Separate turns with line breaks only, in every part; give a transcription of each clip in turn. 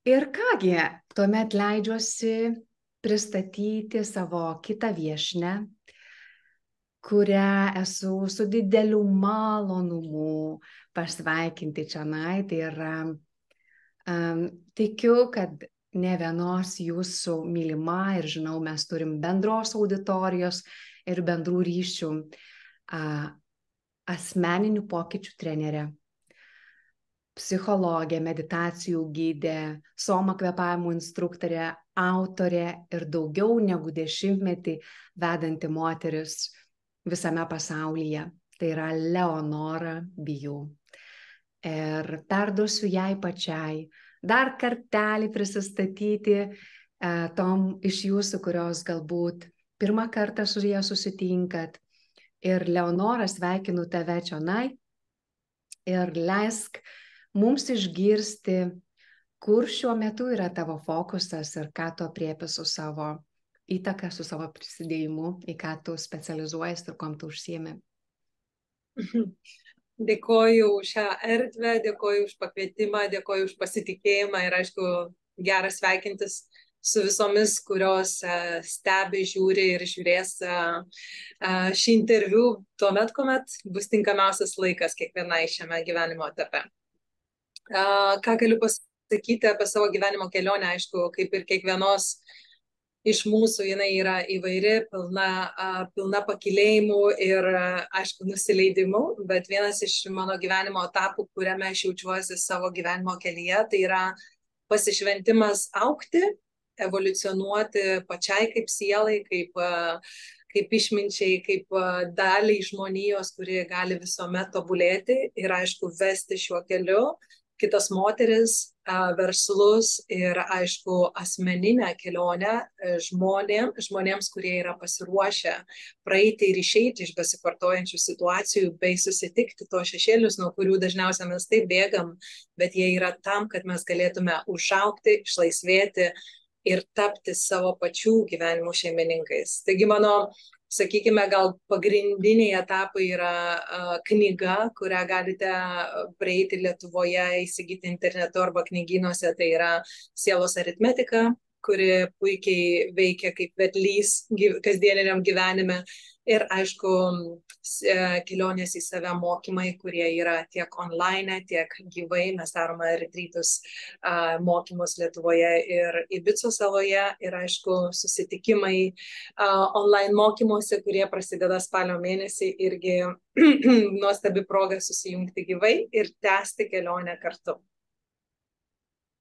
Ir kągi, tuomet leidžiuosi pristatyti savo kitą viešnią, kurią esu su dideliu malonumu pasveikinti čionai. Tai yra, tikiu, kad ne vienos jūsų mylima ir žinau, mes turim bendros auditorijos ir bendrų ryšių asmeninių pokyčių trenerė, psichologė, meditacijų gidė, soma kvėpavimo instruktorė, autorė ir daugiau negu 10 vedanti moteris visame pasaulyje. Tai yra Leonora Biu. Ir perduosiu jai pačiai dar kartelį prisistatyti tom iš jūsų, kurios galbūt pirmą kartą su ja susitinkat. Ir Leonora, sveikinu tave čionai ir leisk mums išgirsti, kur šiuo metu yra tavo fokusas ir ką tu apriepi su savo įtaka, su savo prisidėjimu, į ką tu specializuojas ir kom tu užsiemi.
Dėkoju už šią erdvę, dėkoju už pakvietimą, dėkoju už pasitikėjimą ir aišku, gera sveikintis su visomis, kurios stebi, žiūri ir žiūrės šį interviu tuomet, kuomet bus tinkamiausias laikas kiekvienai šiame gyvenimo etape. Ką galiu pasakyti apie savo gyvenimo kelionę, aišku, kaip ir kiekvienos iš mūsų, jinai yra įvairi, pilna pakilėjimų ir, aišku, nusileidimų, bet vienas iš mano gyvenimo etapų, kuriame aš jaučiuosi savo gyvenimo kelyje, tai yra pasišventimas augti, evoliucionuoti pačiai kaip sielai, kaip išminčiai, kaip daliai žmonijos, kurie gali visuomet tobulėti ir, aišku, vesti šiuo keliu kitas moteris, verslus ir, aišku, asmeninę kelionę žmonėms, kurie yra pasiruošę praeiti ir išeiti iš besikartojančių situacijų bei susitikti tos šešėlius, nuo kurių dažniausiai mes taip bėgam, bet jie yra tam, kad mes galėtume užaugti, išlaisvėti ir tapti savo pačių gyvenimo šeimininkais. Taigi mano, sakykime, gal pagrindiniai etapai yra knyga, kurią galite prieiti Lietuvoje, įsigyti internetu arba knygynuose, tai yra Sielos aritmetika, kuri puikiai veikia kaip vedlys kasdieniniam gyvenime. Ir, aišku, kelionės į save mokymai, kurie yra tiek online, tiek gyvai. Mes darome retrytus mokymus Lietuvoje ir Ibicos saloje. Ir, aišku, susitikimai online mokymuose, kurie prasideda spalio mėnesį, irgi nuostabi proga susijungti gyvai ir tęsti kelionę kartu.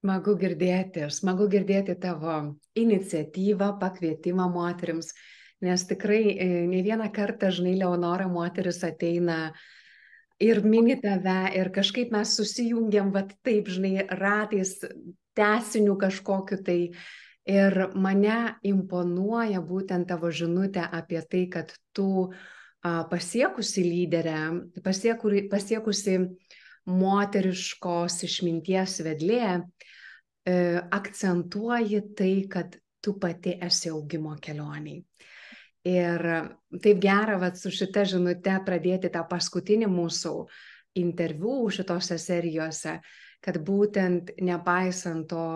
Smagu girdėti tavo iniciatyvą, pakvietimą moterims. Nes tikrai ne vieną kartą, žinai, Leonora, moteris ateina ir mini tave ir kažkaip mes susijungiam, vat taip, žinai, ratais, tęsiniu kažkokiu tai. Ir mane imponuoja būtent tavo žinutė apie tai, kad tu pasiekusi lyderę, pasiekusi moteriškos išminties vedlė, akcentuoji tai, kad tu pati esi augimo kelioniai. Ir taip gera, vat, su šita žinute pradėti tą paskutinį mūsų interviu šitose serijose, kad būtent nepaisant to,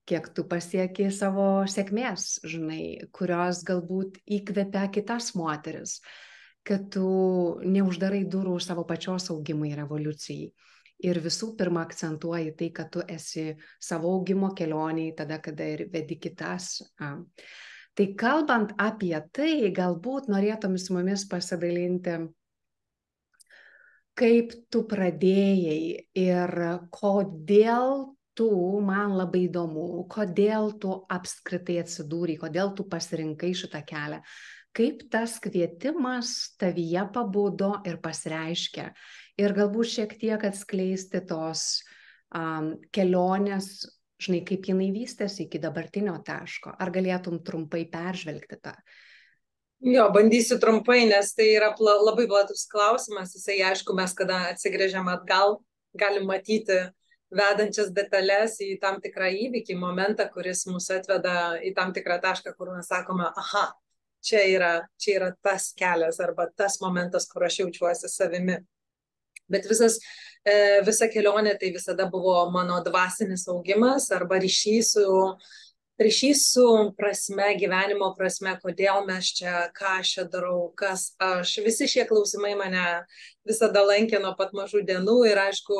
kiek tu pasieki savo sėkmės, žinai, kurios galbūt įkvepia kitas moteris, kad tu neuždarai durų savo pačios augimui ir evoliucijai. Ir visų pirma akcentuoji tai, kad tu esi savo augimo kelioniai, tada, kada ir vedi kitas. Tai kalbant apie tai, galbūt norėtum su mumis pasidalinti, kaip tu pradėjai ir kodėl tu, man labai įdomu, kodėl tu apskritai atsidūrei, kodėl tu pasirinkai šitą kelią, kaip tas kvietimas tavyje pabudo ir pasireiškia. Ir galbūt šiek tiek atskleisti tos kelionės, žinai, kaip jinai vystėsi iki dabartinio taško. Ar galėtum trumpai peržvelgti tą?
Jo, bandysiu trumpai, nes tai yra labai platus klausimas. Jisai, aišku, mes kada atsigrėžiam atgal, galim matyti vedančias detalės į tam tikrą įvykį, momentą, kuris mus atveda į tam tikrą tašką, kur mes sakome, aha, čia yra tas kelias arba tas momentas, kur aš jaučiuosi savimi. Bet visas visa kelionė tai visada buvo mano dvasinis augimas arba ryšys su prasme, gyvenimo prasme, kodėl mes čia, ką aš čia darau, kas aš. Visi šie klausimai mane visada lankė nuo pat mažų dienų ir aišku,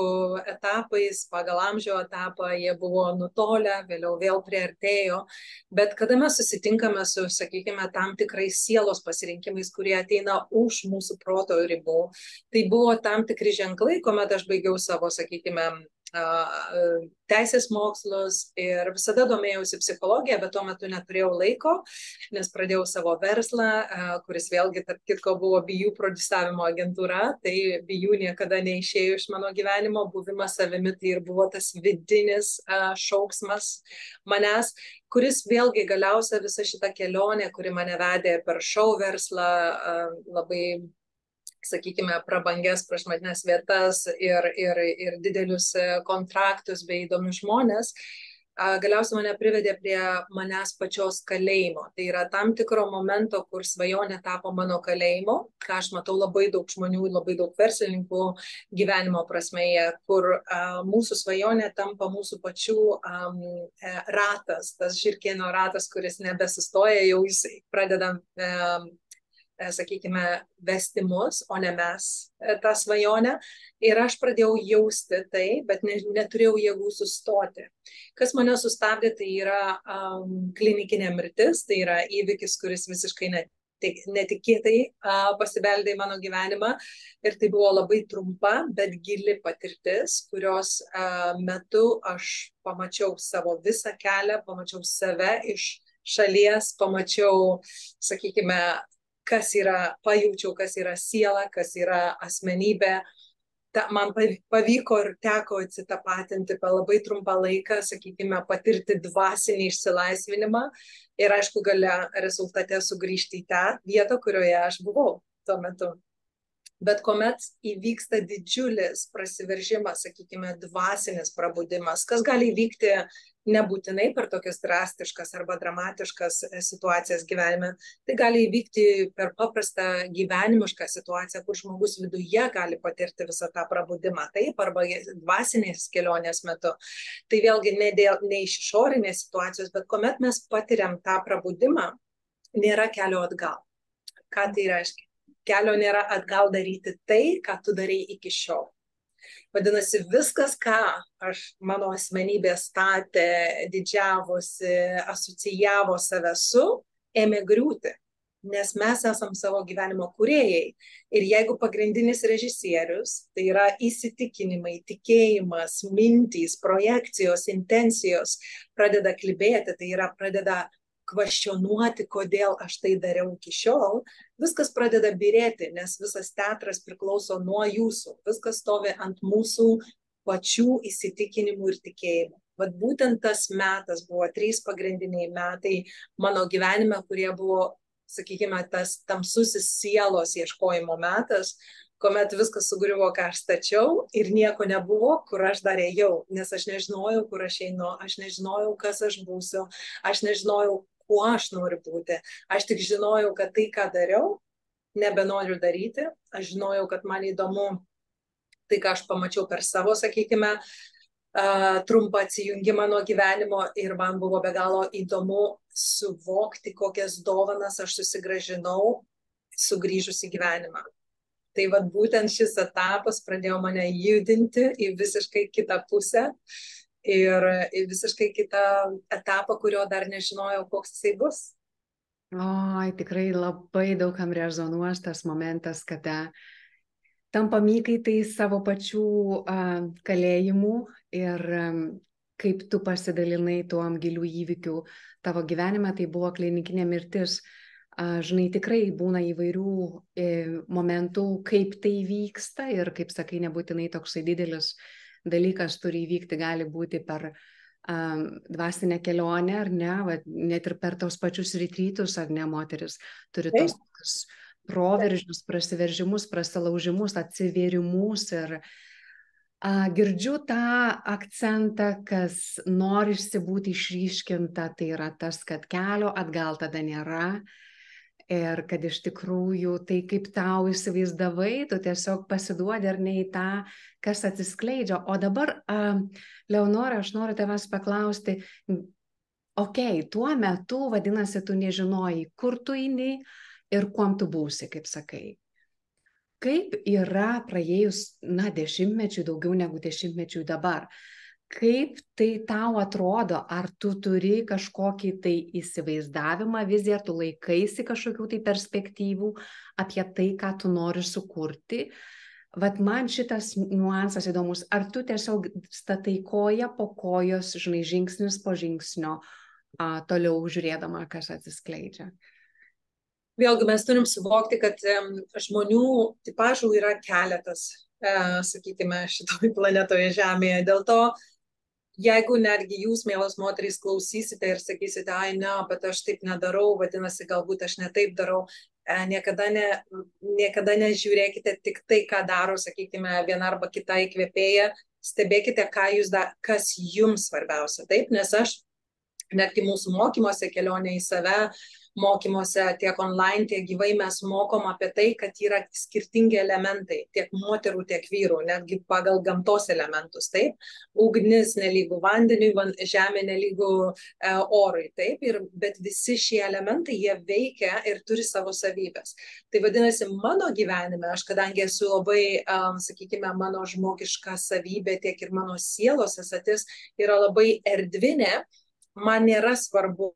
etapais, pagal amžiaus etapą jie buvo nutolę, vėliau vėl priartėjo. Bet kada mes susitinkame su, sakykime, tam tikrais sielos pasirinkimais, kurie ateina už mūsų proto ribų, tai buvo tam tikri ženklai, kuomet aš baigiau savo, sakykime, teisės mokslus ir visada domėjausi psichologija, bet tuo metu neturėjau laiko, nes pradėjau savo verslą, kuris vėlgi, tarp kitko, buvo BU prodiusavimo agentūra, tai BU niekada neišėjo iš mano gyvenimo, buvimas savimi tai ir buvo tas vidinis šauksmas manęs, kuris vėlgi galiausia visa šita kelionė, kuri mane vedė per šou verslą, labai, sakykime, prabangias, prašmatnes vietas ir didelius kontraktus bei įdomius žmonės, galiausiai mane privedė prie manęs pačios kalėjimo. Tai yra tam tikro momento, kur svajonė tapo mano kalėjimo, ką aš matau labai daug žmonių, labai daug verslininkų gyvenimo prasmėje, kur mūsų svajonė tampa mūsų pačių ratas, tas žirkėno ratas, kuris nebesustoja, jau jis pradeda sakykime, vesti mus, o ne mes tą svajonę. Ir aš pradėjau jausti tai, bet neturėjau jėgų sustoti. Kas mane sustabdė, tai yra klinikinė mirtis, tai yra įvykis, kuris visiškai netikėtai pasibeldė į mano gyvenimą. Ir tai buvo labai trumpa, bet gili patirtis, kurios metu aš pamačiau savo visą kelią, pamačiau save iš šalies, pamačiau, sakykime, kas yra, pajaučiau, kas yra siela, kas yra asmenybė. Man pavyko ir teko atsitapatinti per labai trumpą laiką, sakykime, patirti dvasinį išsilaisvinimą ir, aišku, gale rezultate sugrįžti į tą vietą, kurioje aš buvau tuo metu. Bet kuomet įvyksta didžiulis prasiveržimas, sakykime, dvasinis prabudimas, kas gali įvykti nebūtinai per tokias drastiškas arba dramatiškas situacijas gyvenime, tai gali įvykti per paprastą gyvenimišką situaciją, kur žmogus viduje gali patirti visą tą prabudimą, taip, arba dvasinės kelionės metu. Tai vėlgi ne iš išorinės situacijos, bet kuomet mes patiriam tą prabudimą, nėra kelio atgal. Ką tai reiškia? Kelio nėra atgal daryti tai, ką tu darei iki šiol. Vadinasi, viskas, ką mano asmenybė statė, didžiavosi, asocijavo save su, ėmė griūti, nes mes esam savo gyvenimo kūrėjai. Ir jeigu pagrindinis režisierius, tai yra įsitikinimai, tikėjimas, mintys, projekcijos, intencijos, pradeda klibėti, tai yra pradeda kvestionuoti, kodėl aš tai dariau iki šiol, viskas pradeda byrėti, nes visas teatras priklauso nuo jūsų, viskas stovi ant mūsų pačių įsitikinimų ir tikėjimų. Vat būtent tas metas buvo 3 pagrindiniai metai mano gyvenime, kurie buvo, sakykime, tas tamsusis sielos ieškojimo metas, kuomet viskas sugriuvo, ką aš stačiau ir nieko nebuvo, kur aš dar ėjau, nes aš nežinojau, kur aš einu, aš nežinojau, kas aš būsiu, aš nežinojau, kuo aš noriu būti. Aš tik žinojau, kad tai, ką dariau, nebenoriu daryti. Aš žinojau, kad man įdomu tai, ką aš pamačiau per savo, sakykime, trumpą atsijungimą nuo gyvenimo ir man buvo be galo įdomu suvokti, kokias dovanas aš susigrąžinau sugrįžus į gyvenimą. Tai vat būtent šis etapas pradėjo mane judinti į visiškai kitą pusę ir į visiškai kitą etapą, kurio dar nežinojau, koks jisai bus.
Oi, tikrai labai daug kam rezonuos tas momentas, kada tampam įkaitais savo pačių kalėjimų ir kaip tu pasidalinai tuom gilių įvykių tavo gyvenime, tai buvo klinikinė mirtis. Žinai, tikrai būna įvairių momentų, kaip tai vyksta ir, kaip sakai, nebūtinai toksai didelis dalykas turi įvykti, gali būti per dvasinę kelionę, ar ne, net ir per tos pačius retrytus, ar ne, moteris turi tos proveržius, prasiveržimus, prasilaužimus, atsivėrimus ir girdžiu tą akcentą, kas norisi būti išryškinta, tai yra tas, kad kelio atgal tada nėra. Ir kad iš tikrųjų tai, kaip tau įsivaizdavai, tu tiesiog pasiduodi ar ne į tą, kas atsiskleidžia. O dabar, Leonora, aš noriu tavęs paklausti, tuo metu, vadinasi, tu nežinojai, kur tu eini ir kuom tu būsi, kaip sakai. Kaip yra praėjus, dešimtmečių, daugiau negu dešimtmečių dabar? Kaip tai tau atrodo, ar tu turi kažkokį tai įsivaizdavimą, viziją, ar tu laikaisi kažkokių tai perspektyvų apie tai, ką tu nori sukurti? Vat man šitas niuansas įdomus, ar tu tiesiog statai koją po kojos, žinai, žingsnis po žingsnio, toliau žiūrėdama, kas atsiskleidžia?
Vėlgi mes turim suvokti, kad žmonių tipažų yra keletas, sakykime, šitoje planetoje Žemėje. Dėl to, jeigu netgi jūs, mielos moterys, klausysite ir sakysite, ai ne, bet aš taip nedarau, vadinasi, galbūt aš ne taip darau, niekada nežiūrėkite tik tai, ką daro, sakykime, viena arba kita įkvėpėja, stebėkite, kas jums svarbiausia, taip, nes aš netgi mūsų mokymuose, kelionė į save, mokymuose tiek online, tiek gyvai mes mokom apie tai, kad yra skirtingi elementai, tiek moterų, tiek vyrų, netgi pagal gamtos elementus, taip, ugnis nelygų vandeniui, žemė nelygų orui, taip, bet visi šie elementai, jie veikia ir turi savo savybės. Tai vadinasi, mano gyvenime, aš kadangi esu labai, sakykime, mano žmogiška savybė, tiek ir mano sielos esatis yra labai erdvinė, man nėra svarbu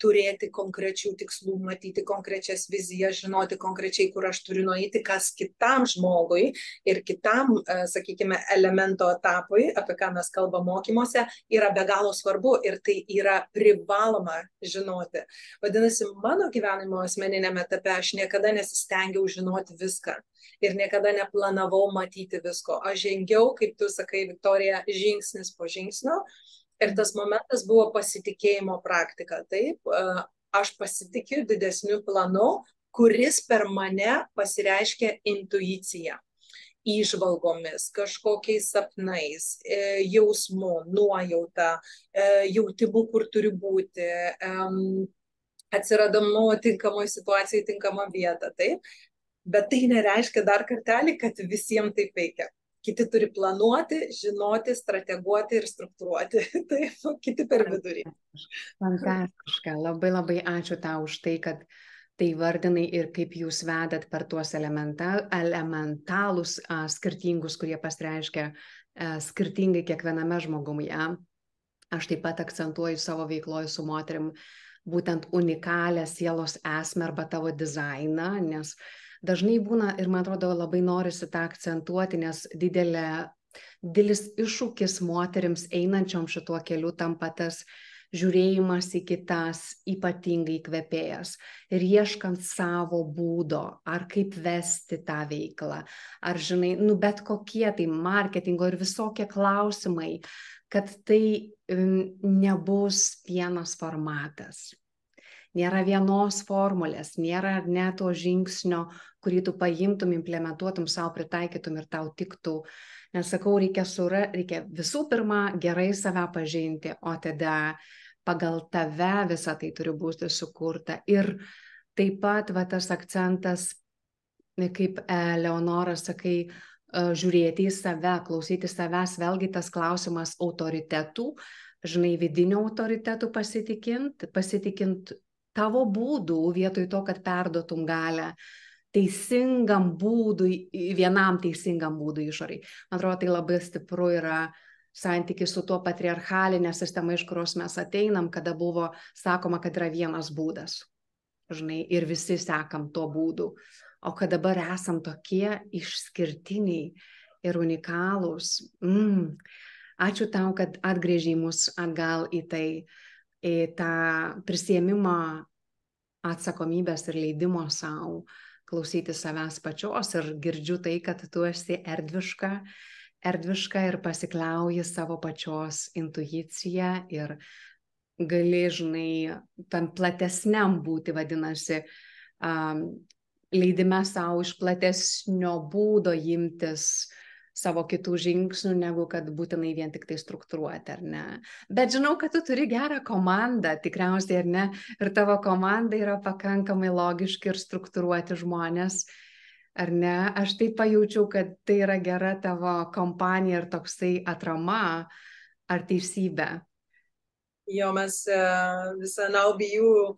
turėti konkrečių tikslų, matyti konkrečias vizijas, žinoti konkrečiai, kur aš turiu nueiti, kas kitam žmogui ir kitam, sakykime, elemento etapui, apie ką mes kalbame mokymuose, yra be galo svarbu ir tai yra privaloma žinoti. Vadinasi, mano gyvenimo asmeninėme etape aš niekada nesistengiau žinoti viską ir niekada neplanavau matyti visko. Aš žengiau, kaip tu sakai, Viktorija, žingsnis po žingsnio. Ir tas momentas buvo pasitikėjimo praktika. Taip, aš pasitikiu didesniu planu, kuris per mane pasireiškia intuicija, įžvalgomis, kažkokiais sapnais, jausmu, nuojauta, jautimu, kur turi būti, atsiradamu tinkamoje situacijoje, tinkamą vietą. Taip. Bet tai nereiškia dar kartelį, kad visiems taip veikia. Kiti turi planuoti, žinoti, strateguoti ir struktūruoti. Taip, kiti per vidurį.
Fantastiška. Labai labai ačiū tau už tai, kad tai vardinai ir kaip jūs vedat per tuos elementalus skirtingus, kurie pasireiškia skirtingai kiekviename žmogumuje. Aš taip pat akcentuoju savo veikloje su moterim būtent unikalią sielos esmę arba tavo dizainą, nes dažnai būna, ir man atrodo labai norisi tą akcentuoti, nes didelis iššūkis moterims einančiom šituo keliu tampa tas žiūrėjimas į kitas, ypatingai įkvėpėjas ir ieškant savo būdo, ar kaip vesti tą veiklą, ar žinai, bet kokie tai marketingo ir visokie klausimai, kad tai nebus vienas formatas. Nėra vienos formulės, nėra ne to žingsnio, kurį tu paimtum, implementuotum, savo pritaikytum ir tau tiktų. Nes sakau, reikia visų pirma gerai save pažinti, o tada pagal tave visą tai turi būti sukurta. Ir taip pat tas akcentas, kaip Leonora sakai, žiūrėti į save, klausyti savęs, vėlgi tas klausimas autoritetų, žinai, vidinių autoritetų pasitikint tavo būdų, vietoj to, kad perduotum galę teisingam būdui, vienam teisingam būdui išoriai. Man atrodo, tai labai stipru yra santykis su tuo patriarchalinė sistema, iš kurios mes ateinam, kada buvo sakoma, kad yra vienas būdas. Žinai, ir visi sekam to būdu. O kad dabar esam tokie išskirtiniai ir unikalūs. Ačiū tau, kad atgrėžei mus atgal į tai, į tą prisiėmimą atsakomybės ir leidimo savo klausyti savęs pačios ir girdžiu tai, kad tu esi erdviška ir pasikliauji savo pačios intuiciją ir gali, žinai, tam platesniam būti, vadinasi, leidime savo iš platesnio būdo imtis savo kitų žingsnių, negu kad būtinai vien tik tai struktūruoti, ar ne? Bet žinau, kad tu turi gerą komandą, tikriausiai, ar ne? Ir tavo komanda yra pakankamai logiški ir struktūruoti žmonės, ar ne? Aš taip pajaučiau, kad tai yra gera tavo kompanija ir toksai atrama, ar teisybė?
Jo, mes visa Naubijų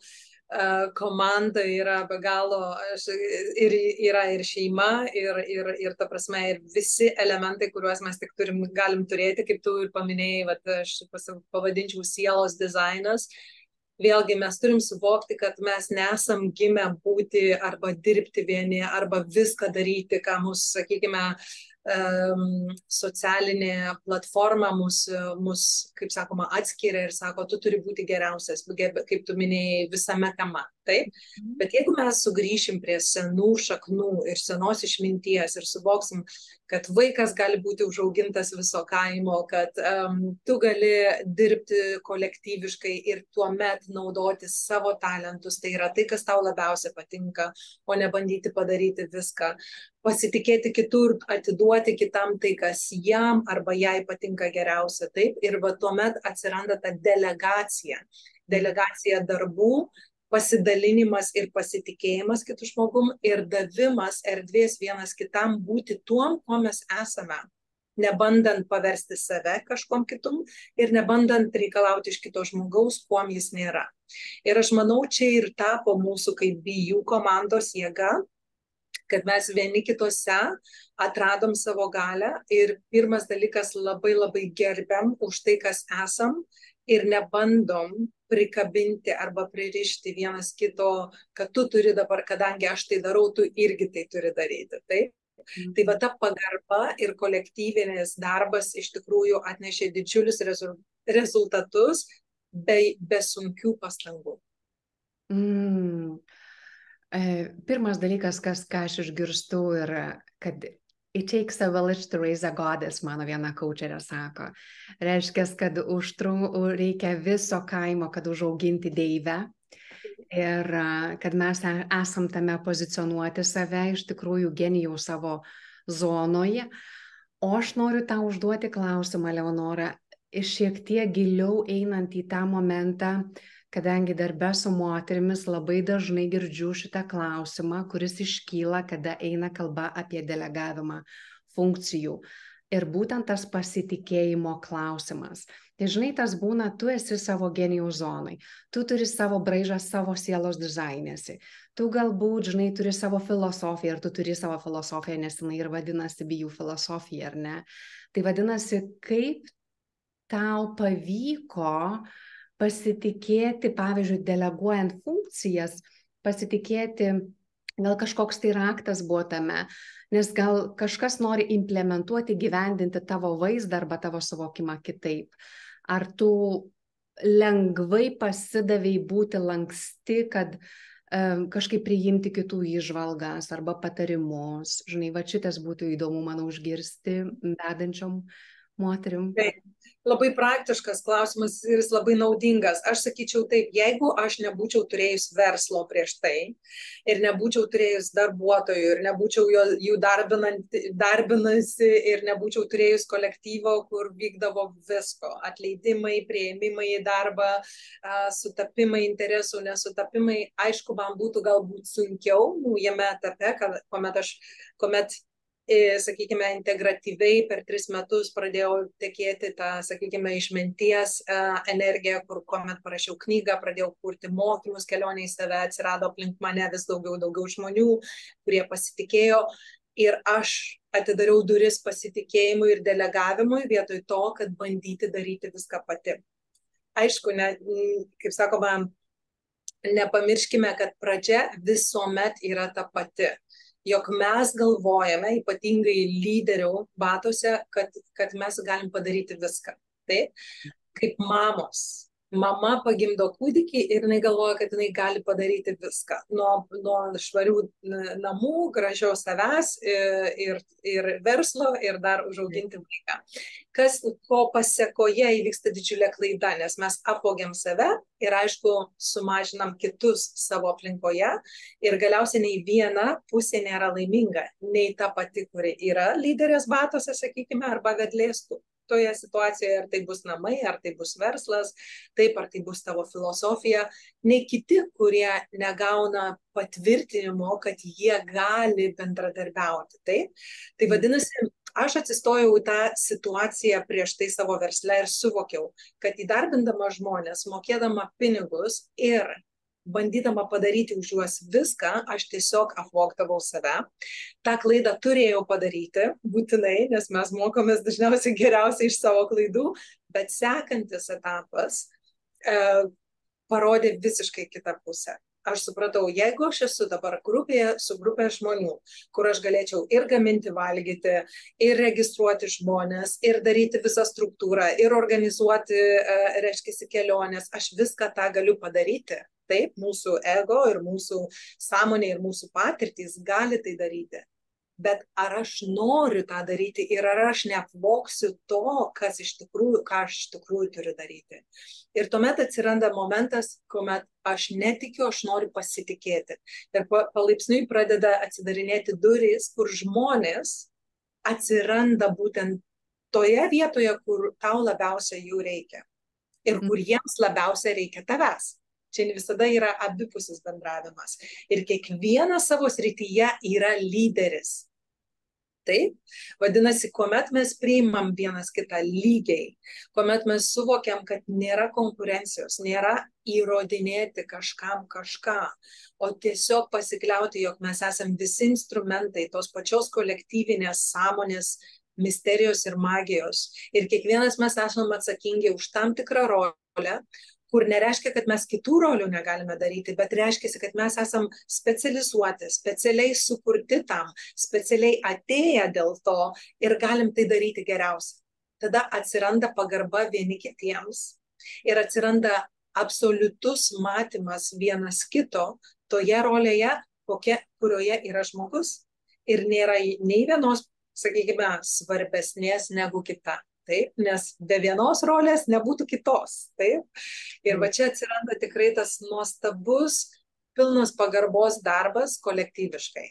komanda yra be galo, ir yra ir šeima, ir ta prasme, ir visi elementai, kuriuos mes tik galim turėti, kaip tu ir paminėjai, vat, aš pavadinčiau sielos dizainas. Vėlgi mes turim suvokti, kad mes nesam gimę būti arba dirbti vieni, arba viską daryti, ką mūsų, sakykime, socialinė platforma mus, kaip sakoma, atskiria ir sako, tu turi būti geriausias, kaip tu minėjai, visame kame. Taip? Bet jeigu mes sugrįšim prie senų šaknų ir senos išminties ir suvoksim, kad vaikas gali būti užaugintas viso kaimo, kad tu gali dirbti kolektyviškai ir tuomet naudoti savo talentus, tai yra tai, kas tau labiausiai patinka, o ne bandyti padaryti viską. Pasitikėti kitur, atiduoti kitam tai, kas jam arba jai patinka geriausia. Taip? Ir va tuomet atsiranda ta delegacija. Delegacija darbų, pasidalinimas ir pasitikėjimas kitų žmogum ir davimas erdvės vienas kitam būti tuom, kuo mes esame. Nebandant paversti save kažkom kitum ir nebandant reikalauti iš kito žmogaus, kuom jis nėra. Ir aš manau, čia ir tapo mūsų kaip BU komandos jėga, kad mes vieni kitose atradom savo galią ir pirmas dalykas labai labai gerbiam už tai, kas esam ir nebandom prikabinti arba pririšti vienas kito, kad tu turi dabar, kadangi aš tai darau, tu irgi tai turi daryti. Taip? Tai va ta pagarba ir kolektyvinis darbas iš tikrųjų atnešė didžiulius rezultatus be sunkių pastangų.
Pirmas dalykas, ką aš išgirstu, yra, kad it takes a village to raise a goddess, mano viena kaučerė sako. Reiškia, kad reikia viso kaimo, kad užauginti deivę. Ir kad mes esam tame pozicionuoti save, iš tikrųjų genijaus savo zonoje. O aš noriu tau užduoti klausimą, Leonora, šiek tiek giliau einant į tą momentą, kadangi darbe su moterimis labai dažnai girdžiu šitą klausimą, kuris iškyla, kada eina kalba apie delegavimą funkcijų. Ir būtent tas pasitikėjimo klausimas. Tai žinai, tas būna, tu esi savo genijaus zonai, tu turi savo braižą, savo sielos dizainėsi. Tu galbūt, žinai, turi savo filosofiją ir tu turi savo filosofiją, nes jinai ir vadinasi BU filosofija, ar ne? Tai vadinasi, kaip tau pavyko pasitikėti, pavyzdžiui, deleguojant funkcijas, pasitikėti, gal kažkoks tai raktas buvo tame, nes gal kažkas nori implementuoti, gyvendinti tavo vaizdą arba tavo suvokimą kitaip. Ar tu lengvai pasidavei būti lanksti, kad kažkaip priimti kitų įžvalgas arba patarimus? Žinai, va šitas būtų įdomu, manau, išgirsti vedančiom moterim.
Taip. Labai praktiškas klausimas ir jis labai naudingas. Aš sakyčiau taip, jeigu aš nebūčiau turėjus verslo prieš tai ir nebūčiau turėjus darbuotojų ir nebūčiau jų darbinasi ir nebūčiau turėjus kolektyvo, kur vykdavo visko, atleidimai, priėmimai į darbą, sutapimai, interesų nesutapimai, aišku, man būtų galbūt sunkiau naujame etape, kuomet sakykime, integratyviai per 3 metus pradėjau tekėti tą, sakykime, išminties energiją, kuomet parašiau knygą, pradėjau kurti mokymus, kelionę į save, atsirado aplink mane vis daugiau žmonių, kurie pasitikėjo ir aš atidariau duris pasitikėjimui ir delegavimui vietoj to, kad bandyti daryti viską pati. Aišku, kaip sakoma, nepamirškime, kad pradžia visuomet yra ta pati. Jog mes galvojame, ypatingai lyderių batose, kad mes galim padaryti viską. Taip? Kaip mamos, mama pagimdo kūdikį ir jinai galvoja, kad jinai gali padaryti viską. Nuo švarių namų, gražios savęs ir verslo ir dar užauginti vaiką. Ko pasiekoje įvyksta didžiulė klaida, nes mes apvogiam save ir aišku sumažinam kitus savo aplinkoje ir galiausiai nei viena pusė nėra laiminga, nei ta pati, kuri yra lyderės batuose, sakykime, arba vedlėstų toje situacijoje, ar tai bus namai, ar tai bus verslas, taip, ar tai bus tavo filosofija, nei kiti, kurie negauna patvirtinimo, kad jie gali bendradarbiauti. Taip? Tai vadinasi, aš atsistojau į tą situaciją prieš tai savo versle ir suvokiau, kad įdarbindama žmonės, mokėdama pinigus ir bandydama padaryti už juos viską, aš tiesiog apvogdavau save. Ta klaidą turėjau padaryti, būtinai, nes mes mokomės dažniausiai geriausiai iš savo klaidų, bet sekantis etapas parodė visiškai kitą pusę. Aš supratau, jeigu aš esu dabar su grupė žmonių, kur aš galėčiau ir gaminti valgyti, ir registruoti žmonės, ir daryti visą struktūrą, ir organizuoti, reiškia, keliones, aš viską tą galiu padaryti. Taip, mūsų ego ir mūsų sąmonė ir mūsų patirtys gali tai daryti. Bet ar aš noriu tą daryti ir ar aš neapvoksiu to, ką aš iš tikrųjų turiu daryti. Ir tuomet atsiranda momentas, kuomet aš netikiu, aš noriu pasitikėti. Ir palaipsniui pradeda atsidarinėti durys, kur žmonės atsiranda būtent toje vietoje, kur tau labiausiai jų reikia. Ir kur jiems labiausiai reikia tavęs. Čia visada yra abipusis bendravimas. Ir kiekvienas savo srityje yra lyderis. Taip, vadinasi, kuomet mes priimam vienas kitą lygiai, kuomet mes suvokiam, kad nėra konkurencijos, nėra įrodinėti kažkam kažką, o tiesiog pasikliauti, jog mes esam visi instrumentai tos pačios kolektyvinės sąmonės, misterijos ir magijos. Ir kiekvienas mes esame atsakingi už tam tikrą rolę, kur nereiškia, kad mes kitų rolių negalime daryti, bet reiškia, kad mes esam specializuoti, specialiai sukurti tam, specialiai atėję dėl to ir galim tai daryti geriausiai. Tada atsiranda pagarba vieni kitiems ir atsiranda absoliutus matymas vienas kito toje rolėje, kurioje yra žmogus ir nėra nei vienos, sakykime, svarbesnės negu kita. Taip, nes be vienos rolės nebūtų kitos. Taip? Ir va čia atsiranda tikrai tas nuostabus, pilnas pagarbos darbas kolektyviškai.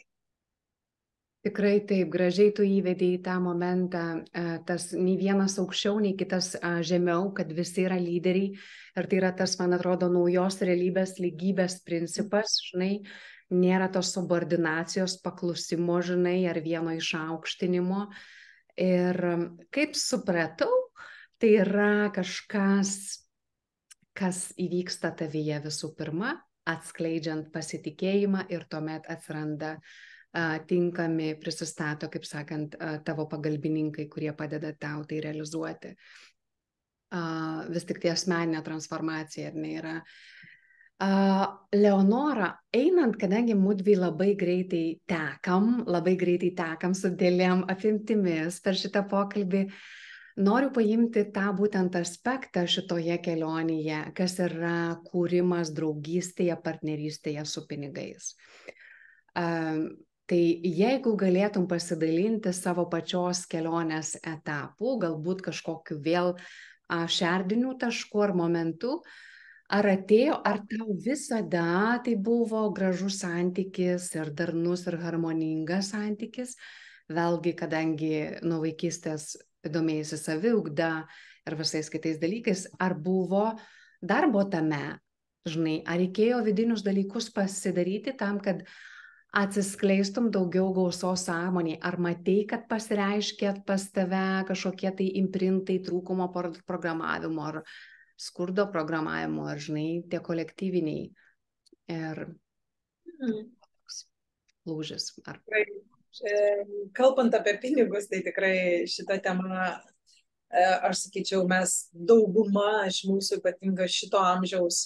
Tikrai taip, gražiai tu įvedei į tą momentą, tas nei vienas aukščiau, nei kitas žemiau, kad visi yra lyderiai. Ir tai yra tas, man atrodo, naujos realybės lygybės principas, žinai, nėra tos subordinacijos, paklusimo, žinai, ar vieno išaukštinimo. Ir kaip supratau, tai yra kažkas, kas įvyksta tavyje visų pirma, atskleidžiant pasitikėjimą ir tuomet atsiranda tinkami, prisistato, kaip sakant, tavo pagalbininkai, kurie padeda tau tai realizuoti. Vis tik tai asmeninė transformacija, ar ne, yra. Leonora, einant, kadangi mudvi labai greitai tekam su dėlėm apimtimis per šitą pokalbį, noriu paimti tą būtent aspektą šitoje kelionėje, kas yra kūrimas draugystėje, partnerystėje su pinigais. Tai jeigu galėtum pasidalinti savo pačios kelionės etapų, galbūt kažkokiu vėl šerdinių taškų ar momentų, ar atėjo, ar tau visada tai buvo gražus santykis ir darnus ir harmoningas santykis, vėlgi, kadangi nuo vaikystės domėjusi saviugda ir visais kitais dalykais, ar buvo darbo tame, žinai, ar reikėjo vidinius dalykus pasidaryti tam, kad atsiskleistum daugiau gausos sąmonėje, ar matei, kad pasireiškia pas tave kažkokie tai imprintai trūkumo programavimo, ar skurdo programavimo, ar, žinai, tie kolektyviniai ir lūžis.
Kalbant apie pinigus, tai tikrai šita tema, aš sakyčiau, mes dauguma iš mūsų, ypatingai šito amžiaus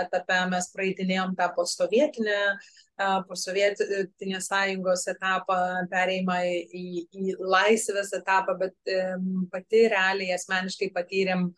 etape, mes praeitinėjom tą posovietinės sąjungos etapą, pereimą į laisvės etapą, bet pati realiai asmeniškai patyrėm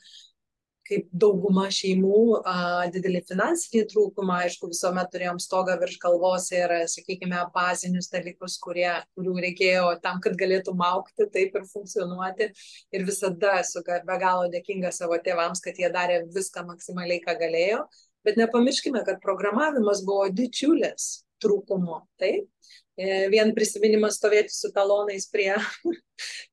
kaip dauguma šeimų, didelį finansinį trūkumą, aišku, visuomet turėjom stogą virš galvos ir, sakykime, bazinius dalykus, kurių reikėjo tam, kad galėtum augti, taip ir funkcionuoti. Ir visada esu be galo dėkinga savo tėvams, kad jie darė viską maksimaliai, ką galėjo. Bet nepamirškime, kad programavimas buvo didžiulis trūkumo, taip? Vien prisiminimas stovėti su talonais prie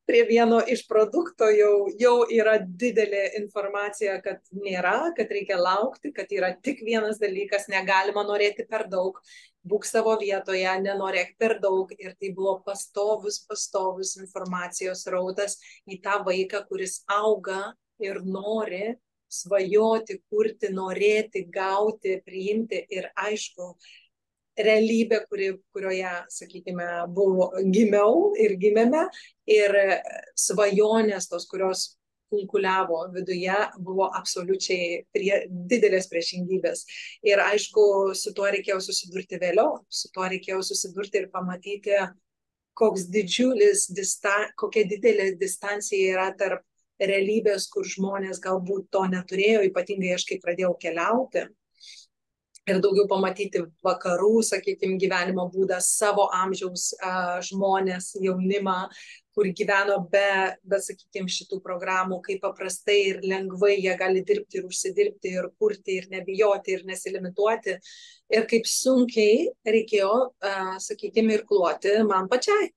vieno iš produkto jau yra didelė informacija, kad nėra, kad reikia laukti, kad yra tik vienas dalykas, negalima norėti per daug, būk savo vietoje, nenorėk per daug. Ir tai buvo pastovus informacijos rautas į tą vaiką, kuris auga ir nori svajoti, kurti, norėti, gauti, priimti. Ir aišku, realybė, kurioje, sakykime, gimiau ir gimėme, ir svajonės tos, kurios kunkuliavo viduje, buvo absoliučiai didelės priešingybės. Ir aišku, su tuo reikėjo susidurti vėliau, su tuo reikėjo susidurti ir pamatyti, kokia didelė distancija yra tarp realybės, kur žmonės galbūt to neturėjo, ypatingai aš, kai pradėjau keliauti. Ir daugiau pamatyti vakarų, sakykime, gyvenimo būdą, savo amžiaus žmonės, jaunimą, kur gyveno be, sakykime, šitų programų, kaip paprastai ir lengvai jie gali dirbti ir užsidirbti ir kurti ir nebijoti ir nesilimituoti. Ir kaip sunkiai reikėjo, sakykime, irkluoti man pačiai.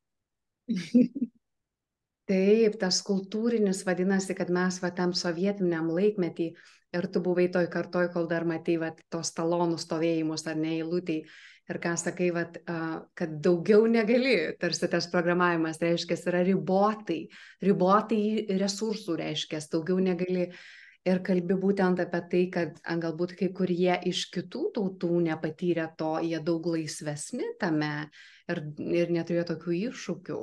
Taip, tas kultūrinis vadinasi, kad mes tam sovietiniam laikmetį ir tu buvai toj kartoj, kol dar matei tos talonų stovėjimus ar ne eilutėj. Ir ką sakai, kad daugiau negali, tarsi tas programavimas reiškia, yra ribotai resursų reiškia, daugiau negali. Ir kalbi būtent apie tai, kad galbūt kai kurie iš kitų tautų nepatyrė to, jie daug laisvesni tame ir neturėjo tokių iššūkių.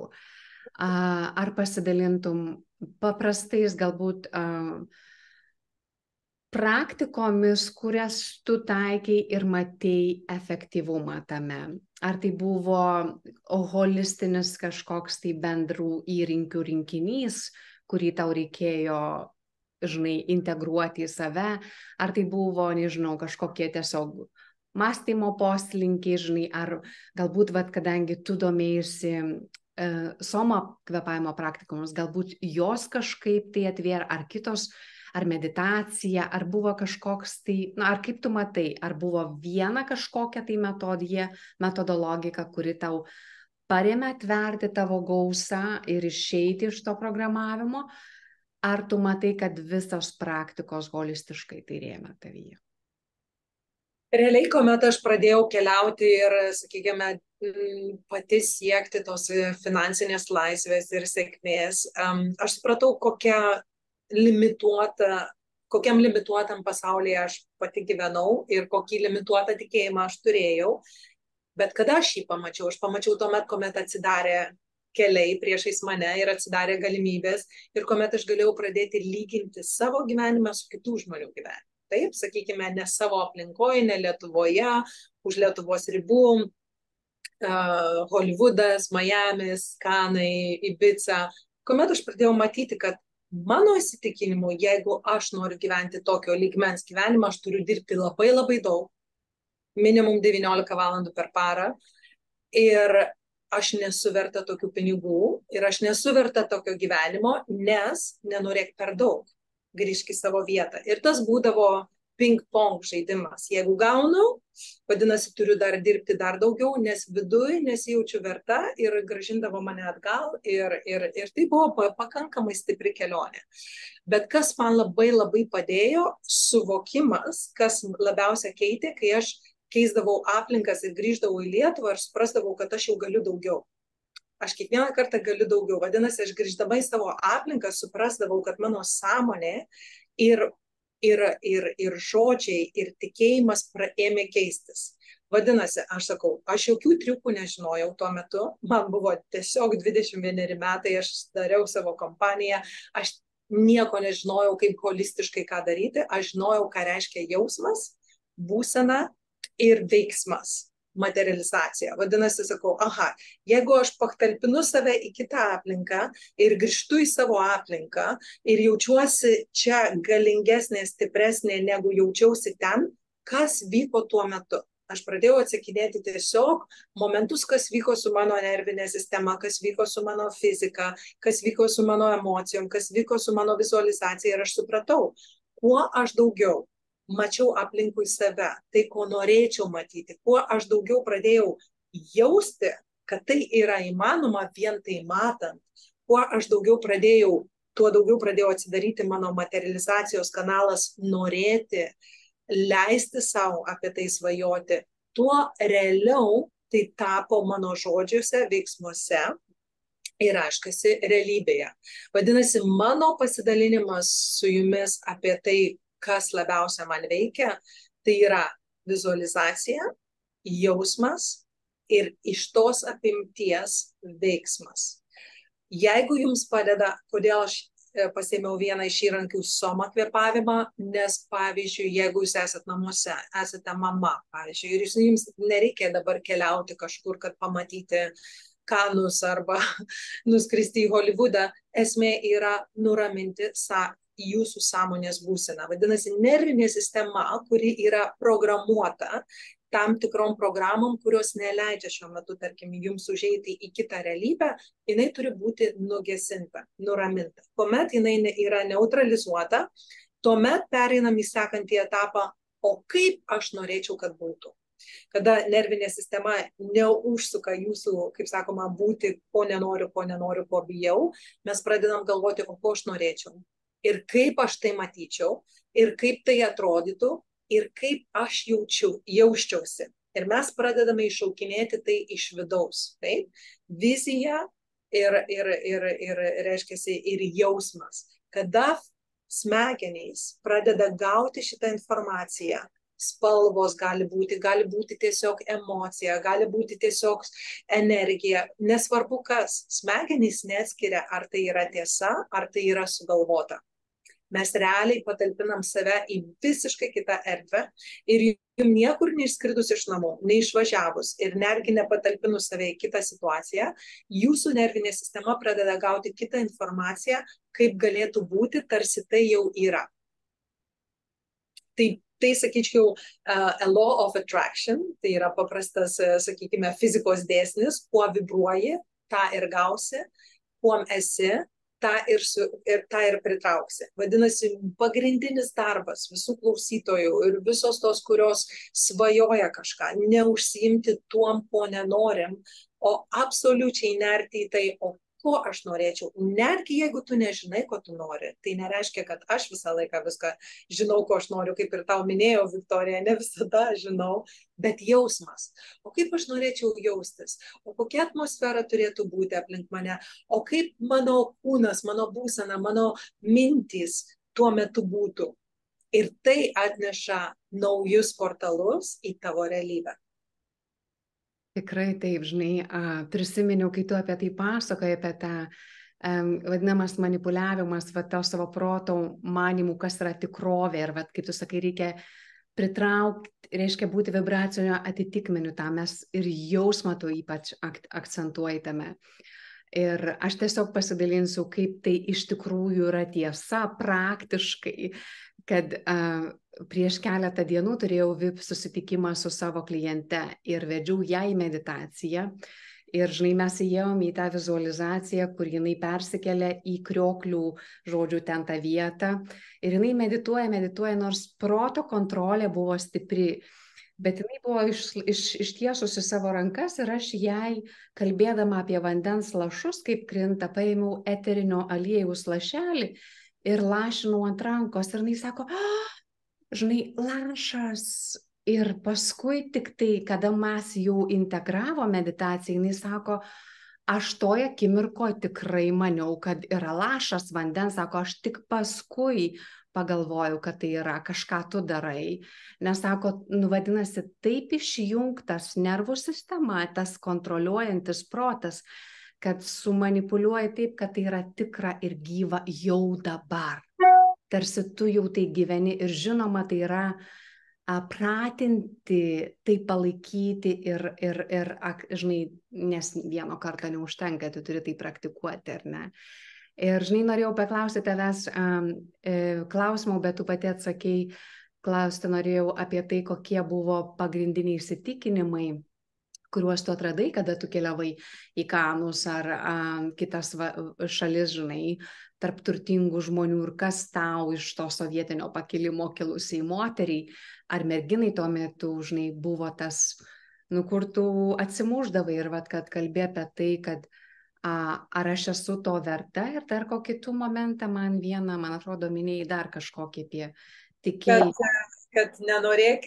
Ar pasidalintum paprastais galbūt praktikomis, kurias tu taikiai ir matei efektyvumą tame? Ar tai buvo holistinis kažkoks tai bendrų įrankių rinkinys, kurį tau reikėjo, žinai, integruoti į save? Ar tai buvo, nežinau, kažkokie tiesiog mąstymo poslinkiai, žinai, ar galbūt, kadangi tu domėjusi soma kvėpavimo praktikomis, galbūt jos kažkaip tai atvėrė, ar kitos, ar meditacija, ar buvo kažkoks tai, ar kaip tu matai, ar buvo viena kažkokia tai metodologika, kuri tau parėmė atverti tavo gausą ir išeiti iš to programavimo, ar tu matai, kad visos praktikos holistiškai tai rėmė tavyje?
Realiai, kuomet aš pradėjau keliauti ir, sakykime, pati siekti tos finansinės laisvės ir sėkmės, aš supratau, kokiam limituotam pasaulyje aš pati gyvenau ir kokį limituotą tikėjimą aš turėjau. Bet kada aš jį pamačiau? Aš pamačiau tuomet, kuomet atsidarė keliai priešais mane ir atsidarė galimybės ir kuomet aš galėjau pradėti lyginti savo gyvenimą su kitų žmonių gyvenimu. Taip, sakykime, ne savo aplinkoje, ne Lietuvoje, už Lietuvos ribų, Holivudas, Miamis, Kanai, Ibiza. Kuomet aš pradėjau matyti, kad mano įsitikinimu, jeigu aš noriu gyventi tokio lygmens gyvenimą, aš turiu dirbti labai labai daug, minimum 19 valandų per parą, ir aš nesu verta tokių pinigų, ir aš nesu verta tokio gyvenimo, nes nenorėk per daug. Grįžk į savo vietą. Ir tas būdavo ping-pong žaidimas. Jeigu gaunu, vadinasi, turiu dar dirbti dar daugiau, nes viduj nesijaučiu verta ir grąžindavo mane atgal ir tai buvo pakankamai stipri kelionė. Bet kas man labai labai padėjo, suvokimas, kas labiausia keitė, kai aš keisdavau aplinkas ir grįždavau į Lietuvą ir suprasdavau, kad aš jau galiu daugiau. Aš kiekvieną kartą galiu daugiau. Vadinasi, aš grįždama į savo aplinką suprasdavau, kad mano sąmonė ir žodžiai, ir tikėjimas ėmė keistis. Vadinasi, aš sakau, aš jokių triukų nežinojau tuo metu. Man buvo tiesiog 21 metai, aš dariau savo kompaniją, aš nieko nežinojau, kaip holistiškai ką daryti. Aš žinojau, ką reiškia jausmas, būsena ir veiksmas. materializacija. Vadinasi, sakau, aha, jeigu aš patalpinu save į kitą aplinką ir grįžtu į savo aplinką ir jaučiuosi čia galingesnė, stipresnė, negu jaučiausi ten, kas vyko tuo metu. Aš pradėjau atsakinėti tiesiog momentus, kas vyko su mano nervinė sistema, kas vyko su mano fizika, kas vyko su mano emocijom, kas vyko su mano vizualizacija ir aš supratau, kuo aš daugiau mačiau aplinkui save, tai ko norėčiau matyti, kuo aš daugiau pradėjau jausti, kad tai yra įmanoma vien tai matant, kuo aš daugiau pradėjau, tuo daugiau pradėjau atsidaryti mano materializacijos kanalas norėti, leisti savo apie tai svajoti, tuo realiau tai tapo mano žodžiuose, veiksmuose ir aiškasi realybėje. Vadinasi, mano pasidalinimas su jumis apie tai, kas labiausia man veikia, tai yra vizualizacija, jausmas ir iš tos apimties veiksmas. Jeigu jums padeda, kodėl aš pasėmiau vieną iš įrankių soma kvėpavimą, nes, pavyzdžiui, jeigu jūs esate namuose, esate mama, pavyzdžiui, ir jums nereikia dabar keliauti kažkur, kad pamatyti Kanus arba nuskristi į Holivudą, esmė yra nuraminti jūsų sąmonės būseną. Vadinasi, nervinė sistema, kuri yra programuota tam tikrom programom, kurios neleidžia šiuo metu, tarkim, jums užeiti į kitą realybę, jinai turi būti nugesinta, nuraminta. Kuomet jinai yra neutralizuota, tuomet pereinam į sekantį etapą, o kaip aš norėčiau, kad būtų. Kada nervinė sistema neužsuka jūsų, kaip sakoma, būti, ko nenoriu, ko bijau, mes pradedam galvoti, o ko aš norėčiau. Ir kaip aš tai matyčiau, ir kaip tai atrodytų, ir kaip aš jausčiausi. Ir mes pradedame iššaukinėti tai iš vidaus. Taip? Vizija ir reiškiasi ir jausmas. Kada smegenys pradeda gauti šitą informaciją, spalvos gali būti tiesiog emocija, gali būti tiesiog energija, nesvarbu kas, smegenys neatskiria, ar tai yra tiesa, ar tai yra sugalvota. Mes realiai patalpinam save į visiškai kitą erdvę ir jums niekur neišskridus iš namų, neišvažiavus ir netgi nepatalpinus save į kitą situaciją, jūsų nervinė sistema pradeda gauti kitą informaciją, kaip galėtų būti, tarsi tai jau yra. Tai sakyčiau, a law of attraction, tai yra paprastas, sakykime, fizikos dėsnis, kuo vibruoji, tą ir gausi, kuom esi, tą ir pritrauksi. Vadinasi, pagrindinis darbas visų klausytojų ir visos tos, kurios svajoja kažką, neužsiimti tuom, ko nenorim, o absoliučiai nerti į tai, o ko aš norėčiau. Netgi jeigu tu nežinai, ko tu nori, tai nereiškia, kad aš visą laiką viską žinau, ko aš noriu, kaip ir tau minėjau, Viktorija, ne visada žinau, bet jausmas. O kaip aš norėčiau jaustis? O kokia atmosfera turėtų būti aplink mane? O kaip mano kūnas, mano būsena, mano mintys tuo metu būtų? Ir tai atneša naujus portalus į tavo realybę.
Tikrai taip, žinai, prisiminiau, kai tu apie tai pasakoji, apie tą vadinamas manipuliavimas, to savo proto manimų, kas yra tikrovė ir, kaip tu sakai, reikia pritraukti, reiškia būti vibracinio atitikmeniu tam, mes ir jausmą tu ypač akcentuoji tame. Ir aš tiesiog pasidalinsiu, kaip tai iš tikrųjų yra tiesa praktiškai, kad prieš keletą dienų turėjau VIP susitikimą su savo kliente ir vedžiau ją į meditaciją. Ir, žinai, mes įėjom į tą vizualizaciją, kur jinai persikelia į krioklių, žodžiu, ten tą vietą. Ir jinai medituoja, nors proto kontrolė buvo stipri. Bet jinai buvo ištiesusi savo rankas ir aš jai, kalbėdama apie vandens lašus, kaip krinta, paėmiau eterinio aliejaus lašelį ir lašinau ant rankos. Ir jinai sako, žinai, lašas. Ir paskui tik tai, kada mes jau integravo meditaciją, jinai sako, aš toje akimirkoje tikrai maniau, kad yra lašas vandens, sako, aš tik paskui pagalvojau, kad tai yra kažką tu darai, nes sako, vadinasi, taip išjungtas nervų sistema, tas kontroliuojantis protas, kad sumanipuliuoja taip, kad tai yra tikra ir gyva jau dabar. Tarsi tu jau tai gyveni ir žinoma, tai yra pratinti, tai palaikyti žinai, nes vieno karto neužtenka, tu turi tai praktikuoti, ar ne? Ir, žinai, norėjau paklausti tavęs klausimų, bet tu pati atsakei, klausti norėjau apie tai, kokie buvo pagrindiniai įsitikinimai, kuriuos tu atradai, kada tu keliavai į Kanus ar kitas šalis, žinai, tarp turtingų žmonių, ir kas tau iš to sovietinio pakilimo kilusiai moteriai ar merginai tuo metu, žinai, buvo tas, nu, kur tu atsimuždavai ir vat, kad kalbė apie tai, kad ar aš esu to verta, ir dar kokį tu momentą man atrodo, minėjai dar kažkokį apie tikėjimą.
Kad nenorėk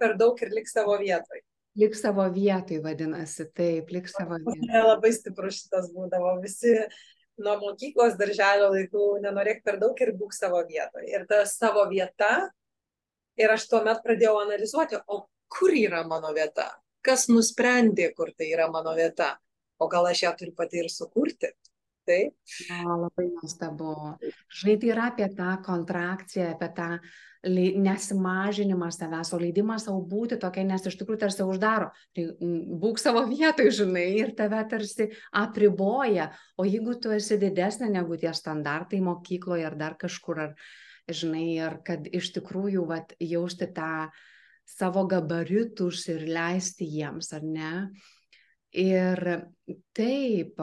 per daug ir lik savo vietoj.
Lik savo vietoj, vadinasi, taip, lik savo vietoj.
Labai stiprus šitas būdavo, visi nuo mokyklos, darželio laikų, nenorėk per daug ir būk savo vietoj. Ir ta savo vieta, ir aš tuomet pradėjau analizuoti, o kur yra mano vieta? Kas nusprendė, kur tai yra mano vieta? O gal aš ją turiu pati ir sukurti? Taip?
Labai nuostabu. Žinai, tai yra apie tą kontrakciją, apie tą nesimažinimą savęs, o leidimą savo būti tokia, nes iš tikrųjų tarsi uždaro. Tai būk savo vietoj, žinai, ir tave tarsi apriboja. O jeigu tu esi didesnė negu tie standartai mokykloje ar dar kažkur, ar, žinai, ir kad iš tikrųjų vat, jausti tą savo gabaritus ir leisti jiems, ar ne? Ir taip,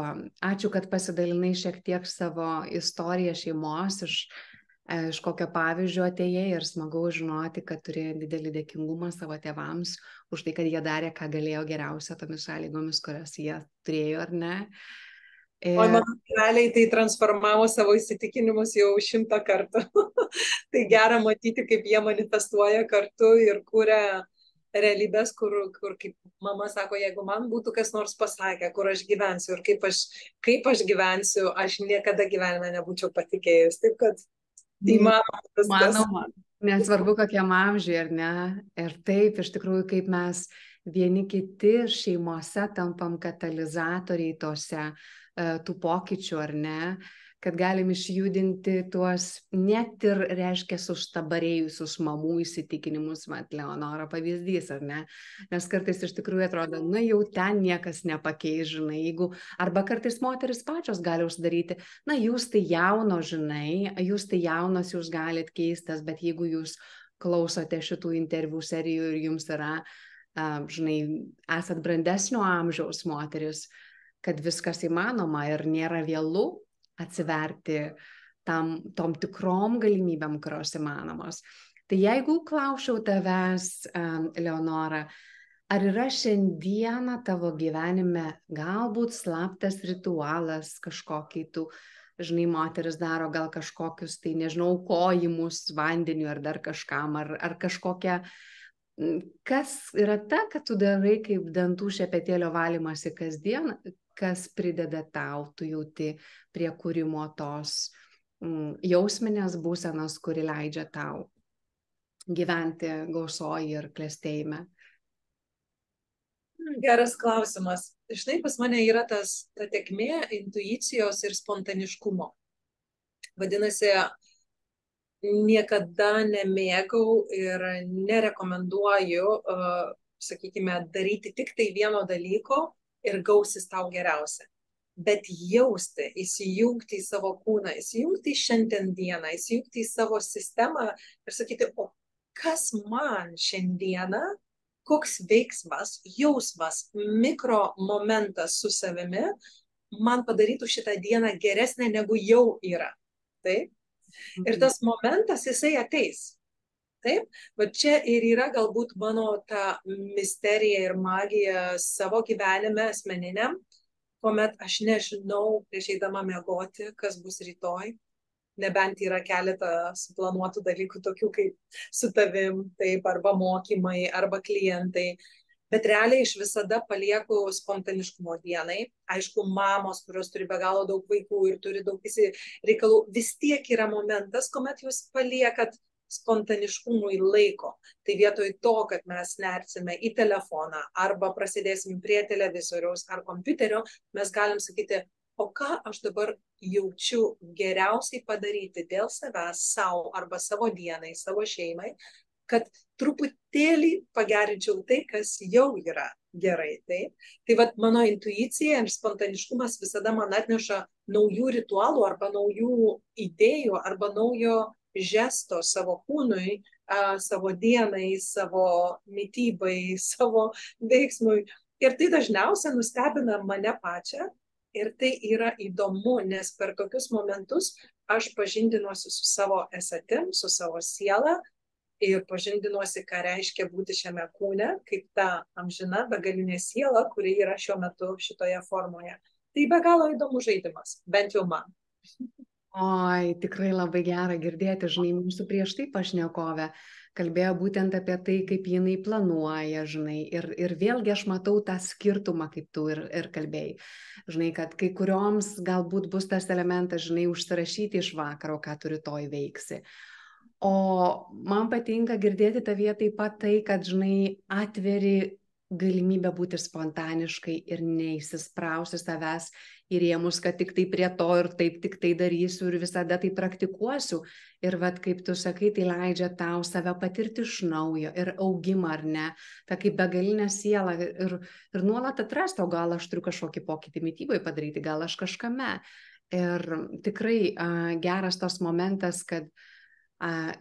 ačiū, kad pasidalinai šiek tiek savo istoriją šeimos, iš kokio pavyzdžio atėjai, ir smagu žinoti, kad turi didelį dėkingumą savo tėvams už tai, kad jie darė, ką galėjo geriausia tomis sąlygomis, kurias jie turėjo, ar ne?
O mano realiai tai transformavo savo įsitikinimus jau 100 kartų. Tai gera matyti, kaip jie manifestuoja kartu ir kuria realybės, kur kaip mama sako, jeigu man būtų kas nors pasakę, kur aš gyvensiu ir kaip aš gyvensiu, aš niekada gyvenime nebūčiau patikėjus. Taip, kad
įmanoma. Nesvarbu, kokiam amžiui, ar ne? Ir taip, iš tikrųjų, kaip mes vieni kiti šeimose tampam katalizatoriai tose tų pokyčių, ar ne? Kad galim išjudinti tuos net ir, reiškia, sustabarėjusius mamų įsitikinimus, mat, Leonora pavyzdys, ar ne? Nes kartais iš tikrųjų atrodo, na jau ten niekas nepakeis, žinai, jeigu, arba kartais moteris pačios gali užsidaryti, na jūs tai jauno, žinai, jūs tai jaunos, jūs galit keistas, bet jeigu jūs klausote šitų interviu serijų ir jums yra, žinai, esat brandesnio amžiaus moteris, kad viskas įmanoma ir nėra vėlu atsiverti tom tikrom galimybėm, kurios įmanomos. Tai jeigu klausčiau tavęs, Leonora, ar yra šiandieną tavo gyvenime galbūt slaptas ritualas, kažkokį tu, žinai, moteris daro gal kažkokius, tai nežinau, aukojimus vandeniu ar dar kažkam, ar kažkokia, kas yra ta, kad tu darai kaip dantų šepetėlio valymasi kasdien, kas prideda tau, tu jauti prie kūrimo tos jausminės būsenos, kuri leidžia tau gyventi gausoje ir klestėjime?
Geras klausimas. Žinai, pas mane yra ta tėkmė intuicijos ir spontaniškumo. Vadinasi, niekada nemėgau ir nerekomenduoju, sakykime, daryti tik tai vieno dalyko ir gausis tau geriausia. Bet jausti, įsijungti į savo kūną, įsijungti į šiandien dieną, įsijungti į savo sistemą ir sakyti, o kas man šiandieną, koks veiksmas, jausmas, mikro momentas su savimi man padarytų šitą dieną geresnę negu jau yra. Taip? Ir tas momentas, jisai ateis. Taip? Va čia ir yra galbūt mano ta misterija ir magija savo gyvenime asmeniniam, kuomet aš nežinau prieš eidama miegoti, kas bus rytoj, nebent yra keletą suplanuotų dalykų, tokių kaip su tavim, taip, arba mokymai, arba klientai. Bet realiai aš visada palieku spontaniškumo dienai. Aišku, mamos, kurios turi be galo daug vaikų ir turi daug reikalų, vis tiek yra momentas, kuomet jūs paliekat spontaniškumui laiko. Tai vietoj to, kad mes nersime į telefoną arba prasidėsim prie televizoriaus ar kompiuterio, mes galim sakyti, o ką aš dabar jaučiu geriausiai padaryti dėl savęs, savo arba savo dienai, savo šeimai, kad truputėlį pagerinčiau tai, kas jau yra gerai. Tai vat mano intuicija ir spontaniškumas visada man atneša naujų ritualų arba naujų idėjų arba naujo žesto savo kūnui, savo dienai, savo mitybai, savo veiksmui. Ir tai dažniausiai nustebina mane pačią. Ir tai yra įdomu, nes per tokius momentus aš pažindinuosi su savo esatim, su savo siela ir pažindinuosi, ką reiškia būti šiame kūne, kaip ta amžina begalinė siela, kuri yra šiuo metu šitoje formoje. Tai be galo įdomus žaidimas, bent jau man.
Oi, tikrai labai gera girdėti, žinai, mūsų prieš tai pašnekovė kalbėjo būtent apie tai, kaip jinai planuoja, žinai, ir vėlgi aš matau tą skirtumą, kaip tu ir kalbėjai. Žinai, kad kai kurioms galbūt bus tas elementas, žinai, užsirašyti iš vakaro, ką tu rytoj veiksi. O man patinka girdėti tavyje taip pat tai, kad, žinai, atveri galimybę būti spontaniškai ir neįsisprausti savęs į rėmus, kad tik tai prie to ir taip tik tai darysiu ir visada tai praktikuosiu. Ir vat, kaip tu sakai, tai leidžia tau save patirti iš naujo ir augimą, ar ne? Ta kaip begalinė siela ir nuolat atrasti, o gal aš turiu kažkokį pokytį mitybai padaryti, gal aš kažkame. Ir tikrai geras tos momentas, kad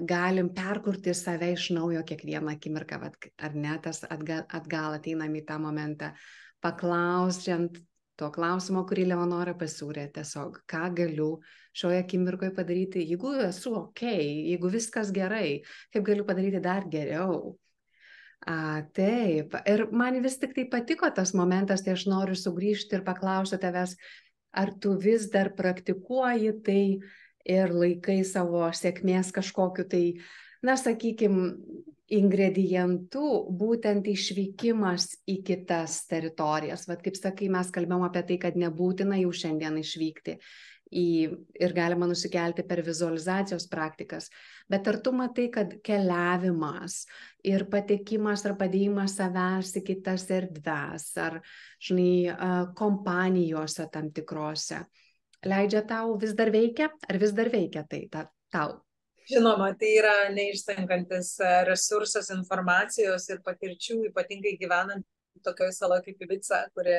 galim perkurti save iš naujo kiekvieną akimirką, ar ne, tas atgal ateinam į tą momentą, paklausiant to klausimo, kurį Leonora pasiūlė, tiesiog, ką galiu šioje akimirkoje padaryti, jeigu esu jeigu viskas gerai, kaip galiu padaryti dar geriau. Taip, ir man vis tik tai patiko tas momentas, tai aš noriu sugrįžti ir paklausti tavęs, ar tu vis dar praktikuoji tai ir laikai savo sėkmės kažkokiu tai, na, sakykime, ingredientų, būtent išvykimas į kitas teritorijas. Vat kaip sakai, mes kalbėjom apie tai, kad nebūtina jau šiandien išvykti ir galima nusikelti per vizualizacijos praktikas. Bet ar tu matai, kad keliavimas ir patekimas ar padėjimas savęs į kitas erdves, ar, žinai, kompanijose tam tikrose, leidžia tau vis dar veikia, ar vis dar veikia tai tau?
Žinoma, tai yra neišsenkantis resursas informacijos ir patirčių, ypatingai gyvenant tokioje saloje kaip Ibiza, kuri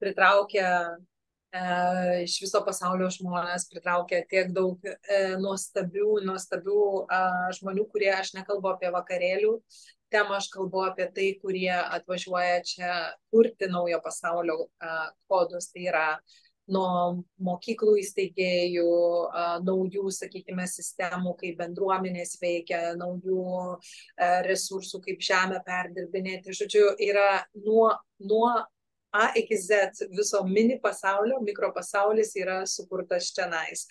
pritraukia iš viso pasaulio žmonės, pritraukia tiek daug nuostabių žmonių, kurie, aš nekalbu apie vakarėlių temą, aš kalbu apie tai, kurie atvažiuoja čia kurti naujo pasaulio kodus. Tai yra nuo mokyklų įsteigėjų, naujų, sakykime, sistemų, kaip bendruomenės veikia, naujų resursų, kaip žemę perdirbinėti. Žodžiu, yra nuo A iki Z viso mini pasaulio, mikropasaulis yra sukurtas čionais.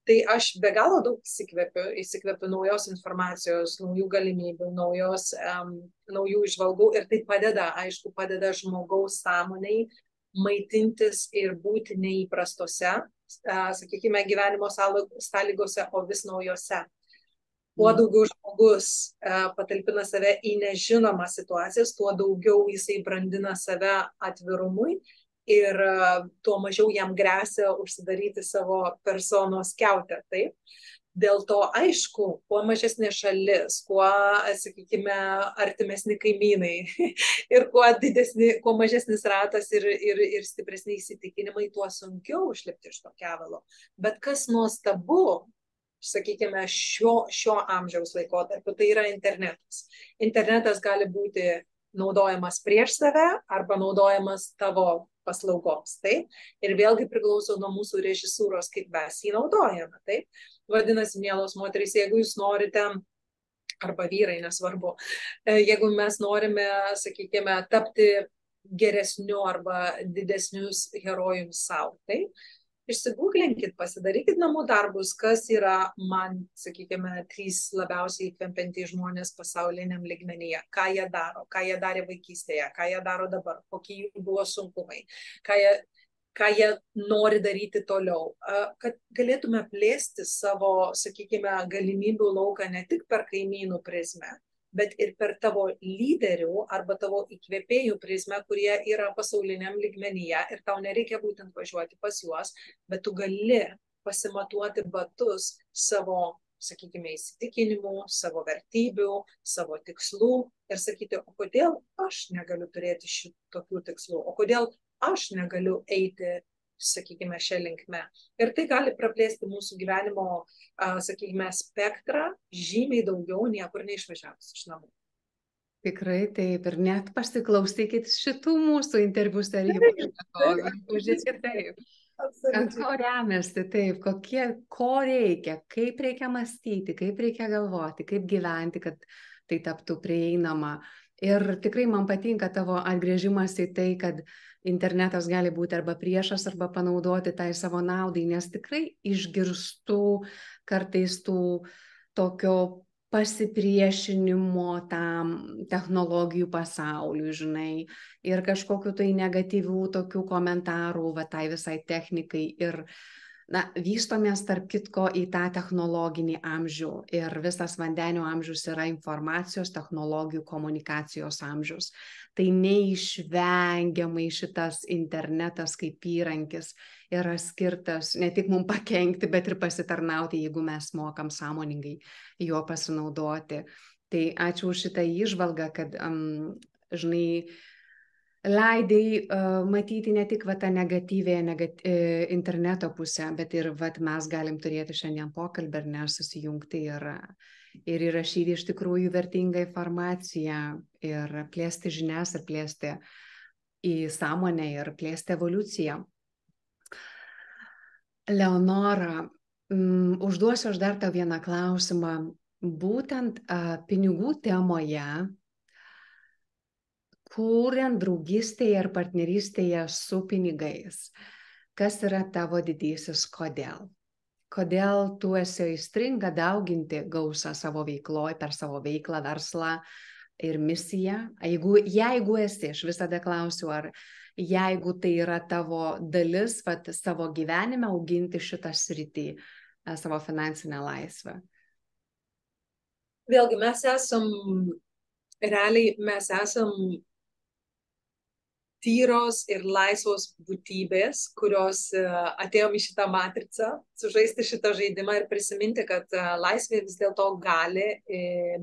Tai aš be galo daug įsikvepiu naujos informacijos, naujų galimybių, naujų įžvalgų ir tai padeda žmogaus sąmonei maitintis ir būti neįprastose, sakykime, gyvenimo sąlygose, o vis naujose. Kuo daugiau žmogus patalpina save į nežinomas situacijas, tuo daugiau jisai brandina save atvirumui ir tuo mažiau jam gresia užsidaryti savo personos skiautę. Taip? Dėl to, aišku, kuo mažesnė šalis, kuo, sakykime, artimesni kaimynai ir kuo mažesnis ratas ir stipresni įsitikinimai, tuo sunkiau išlipti iš to kevalo. Bet kas nuostabu, sakykime, šio amžiaus laikotarpiu, tai yra internetas. Internetas gali būti naudojamas prieš save arba naudojamas tavo paslaugoms. Taip? Ir vėlgi priklauso nuo mūsų režisūros, kaip mes jį naudojame. Taip? Vadinasi, mielos moterys, jeigu jūs norite, arba vyrai, nesvarbu, jeigu mes norime, sakykime, tapti geresniu arba didesnius herojus savo, taip? Išsigūglinkit, pasidarykit namų darbus, kas yra man, sakykime, 3 labiausiai įkvepiantys žmonės pasauliniam lygmenyje. Ką jie daro, ką jie darė vaikystėje, ką jie daro dabar, kokie jų buvo sunkumai, ką jie nori daryti toliau. Kad galėtume plėsti savo, sakykime, galimybių lauką ne tik per kaimynų prizmę, bet ir per tavo lyderių arba tavo įkvėpėjų prizmę, kurie yra pasauliniam lygmenyje ir tau nereikia būtent važiuoti pas juos, bet tu gali pasimatuoti batus savo sakykime, įsitikinimų, savo vertybių, savo tikslų ir sakyti, o kodėl aš negaliu turėti šitokių tikslų, o kodėl aš negaliu eiti, sakykime, šią linkmę. Ir tai gali praplėsti mūsų gyvenimo, sakykime, spektrą žymiai daugiau niekur neišvažiavus iš namų.
Tikrai taip, ir net pasiklausykit šitų mūsų interviu serijų pašnekovų. Pažiūrėkit taip. Ant ko remiasi, taip, ko reikia, kaip reikia mąstyti, kaip reikia galvoti, kaip gyventi, kad tai taptų prieinama. Ir tikrai man patinka tavo atgrėžimas į tai, kad internetas gali būti arba priešas, arba panaudoti tai savo naudai, nes tikrai išgirstu kartais tų tokio pasipriešinimo tam technologijų pasauliui, žinai, ir kažkokiu tai negatyvių tokių komentarų, va tai visai technikai. Ir, na, vystomės tarp kitko į tą technologinį amžių. Ir visas vandenio amžius yra informacijos, technologijų, komunikacijos amžius. Tai neišvengiamai šitas internetas kaip įrankis yra skirtas ne tik mums pakenkti, bet ir pasitarnauti, jeigu mes mokam sąmoningai juo pasinaudoti. Tai ačiū už šitą įžvalgą, kad, žinai, leidai matyti ne tik tą negatyvę interneto pusę, bet ir mes galim turėti šiandien pokalbį ar ne, susijungti ir įrašyti iš tikrųjų vertingą informaciją ir plėsti žinias ir plėsti į sąmonę ir plėsti evoliuciją. Leonora, užduosiu aš dar tau vieną klausimą. Būtent pinigų temoje, kuriant draugystėje ir partnerystėje su pinigais, kas yra tavo didysis kodėl? Kodėl tu esi aistringa dauginti gausą savo veikloje, per savo veiklą, verslą ir misiją? Jeigu esi, aš visada klausiu, ar jeigu tai yra tavo dalis, savo gyvenime auginti šitą sritį, savo finansinę laisvę.
Vėlgi, realiai mes esam tyros ir laisvos būtybės, kurios atėjom į šitą matricą, sužaisti šitą žaidimą ir prisiminti, kad laisvė vis dėlto gali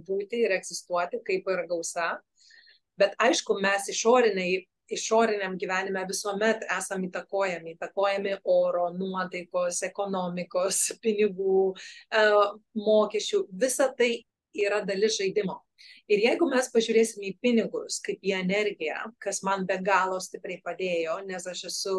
būti ir egzistuoti kaip ir gausa. Bet aišku, mes išoriniam gyvenime visuomet esam įtakojami oro, nuotaikos, ekonomikos, pinigų, mokesčių. Visa tai yra dalis žaidimo. Ir jeigu mes pažiūrėsime į pinigus kaip į energiją, kas man be galo stipriai padėjo, nes aš esu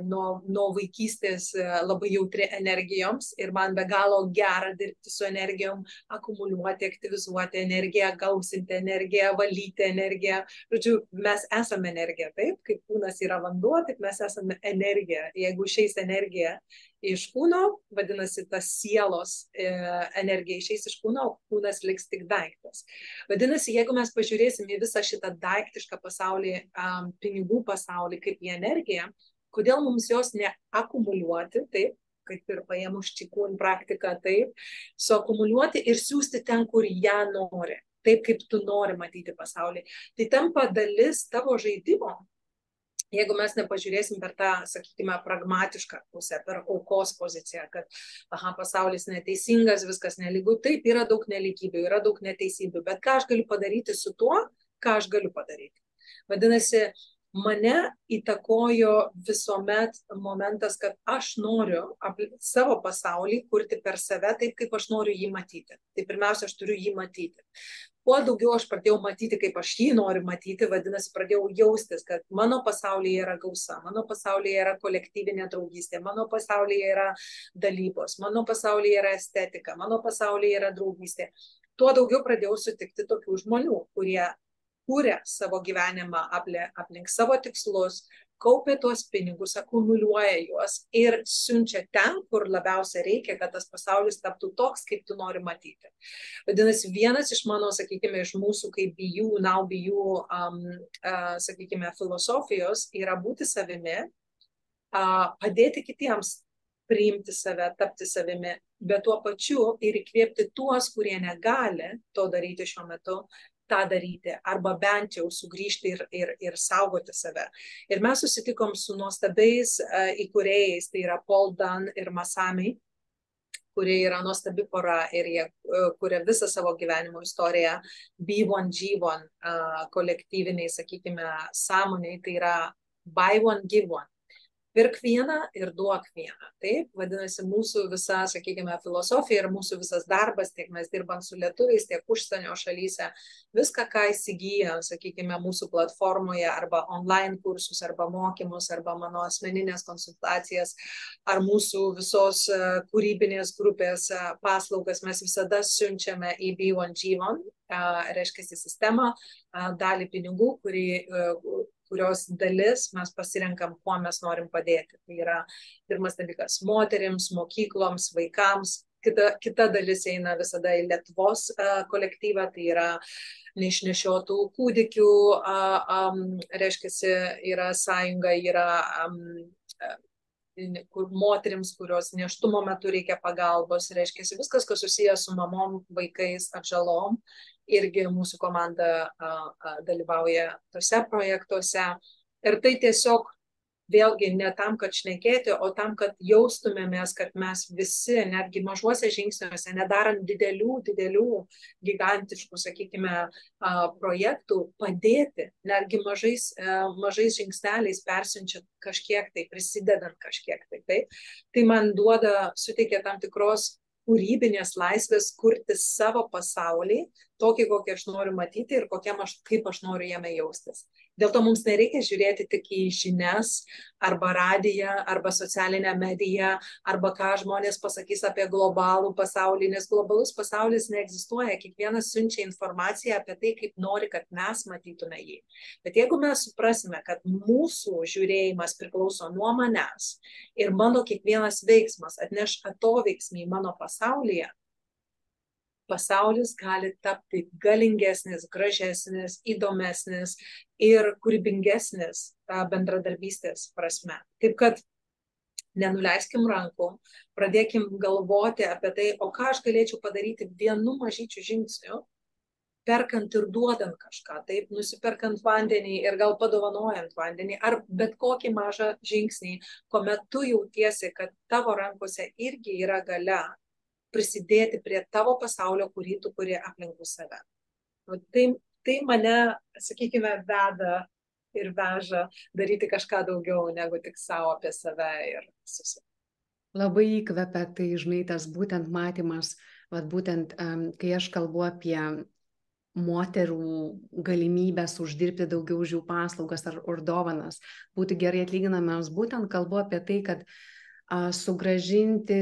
nuo vaikystės labai jautri energijoms ir man be galo gera dirbti su energijom, akumuliuoti, aktyvizuoti energiją, gausinti energiją, valyti energiją. Žodžiu, mes esame energija, taip, kaip kūnas yra vanduo, taip mes esame energija. Jeigu išeis energija iš kūno, vadinasi, tas sielos energija išeis iš kūno, o kūnas liks tik daiktas. Vadinasi, jeigu mes pažiūrėsime į visą šitą daiktišką pasaulį, pinigų pasaulį kaip į energiją, kodėl mums jos neakumuliuoti, taip, kaip ir paėmus čikūn praktiką, taip, suakumuliuoti ir siūsti ten, kur ją nori, taip, kaip tu nori matyti pasaulį. Tai tampa dalis tavo žaidimo. Jeigu mes nepažiūrėsim per tą, sakykime, pragmatišką pusę, per aukos poziciją, kad pasaulis neteisingas, viskas nelygu, taip, yra daug nelygybių, yra daug neteisybių, bet ką aš galiu padaryti su tuo, ką aš galiu padaryti. Vadinasi, mane įtakojo visuomet momentas, kad aš noriu savo pasaulį kurti per save taip, kaip aš noriu jį matyti. Tai pirmiausia, aš turiu jį matyti. Kuo daugiau aš pradėjau matyti, kaip aš jį noriu matyti, vadinasi, pradėjau jaustis, kad mano pasaulyje yra gausa, mano pasaulyje yra kolektyvinė draugystė, mano pasaulyje yra dalybos, mano pasaulyje yra estetika, mano pasaulyje yra draugystė. Tuo daugiau pradėjau sutikti tokių žmonių, kurie kūrė savo gyvenimą aplink savo tikslus, kaupia tuos pinigus, akumuliuoja juos ir siunčia ten, kur labiausiai reikia, kad tas pasaulis taptų toks, kaip tu nori matyti. Vadinasi, vienas iš mano, sakykime, iš mūsų kaip bijų, sakykime, filosofijos yra būti savimi, padėti kitiems priimti save, tapti savimi, bet tuo pačiu ir įkvėpti tuos, kurie negali to daryti šiuo metu, tą daryti, arba bent jau sugrįžti ir saugoti save. Ir mes susitikom su nuostabiais įkūrėjais, tai yra Paul Dunn ir Masami. kurie yra nuostabi pora ir jie kuria visą savo gyvenimo istoriją B1G1 kolektyviniai, sakykime, sąmoniai, tai yra buy one, give one. Pirk vieną ir duok vieną. Taip, vadinasi, mūsų visa, sakykime, filosofija ir mūsų visas darbas, tiek mes dirbam su lietuviais, tiek užsienio šalyse, viską, ką įsigyja, sakykime, mūsų platformoje, arba online kursus, arba mokymus, arba mano asmeninės konsultacijas, ar mūsų visos kūrybinės grupės paslaugas, mes visada siunčiame į B1G1, reiškia sistemą, dalį pinigų, kurios dalis mes pasirenkam, kuo mes norim padėti. Tai yra pirmas dalykas moterims, mokykloms, vaikams. Kita dalis eina visada į Lietuvos kolektyvą, tai yra neišnešiotų kūdikių, reiškia, yra sąjunga, yra moterims, kurios nėštumo metu reikia pagalbos, reiškia, viskas, kas susijęs su mamom, vaikais, atžalom. Irgi mūsų komanda dalyvauja tose projektuose. Ir tai tiesiog vėlgi ne tam, kad šnekėti, o tam, kad jaustumėmės, kad mes visi, netgi mažuose žingsniuose, nedarant didelių, gigantiškų, sakykime, projektų, padėti, netgi mažais žingsneliais persiunčiant kažkiek tai, prisidedant kažkiek tai. Tai man suteikia tam tikros kūrybinės laisvės kurti savo pasaulį, tokį, kokį aš noriu matyti ir kaip aš noriu jame jaustis. Dėl to mums nereikia žiūrėti tik į žinias, arba radiją, arba socialinę mediją, arba ką žmonės pasakys apie globalų pasaulį, nes globalus pasaulis neegzistuoja, kiekvienas siunčia informaciją apie tai, kaip nori, kad mes matytume jį. Bet jeigu mes suprasime, kad mūsų žiūrėjimas priklauso nuo manęs ir mano kiekvienas veiksmas atneš atoveiksmį mano pasaulyje, pasaulis gali tapti galingesnis, gražesnis, įdomesnis ir kūrybingesnis bendradarbystės prasme. Taip kad nenuleiskim rankų, pradėkim galvoti apie tai, o ką aš galėčiau padaryti vienu mažyčiu žingsniu, perkant ir duodant kažką, taip, nusiperkant vandenį ir gal padovanojant vandenį, ar bet kokį mažą žingsnį, kuomet tu jautiesi, kad tavo rankose irgi yra galia prisidėti prie tavo pasaulio, kurį tu kuri aplinkui save. Tai mane, sakykime, veda ir veža daryti kažką daugiau negu tik savo apie save ir visus.
Labai įkvepia, tai žinai, tas būtent matymas, būtent kai aš kalbu apie moterų galimybės uždirbti daugiau už jų paslaugas ar dovanas, būti gerai atlyginamams, būtent kalbu apie tai, kad sugrąžinti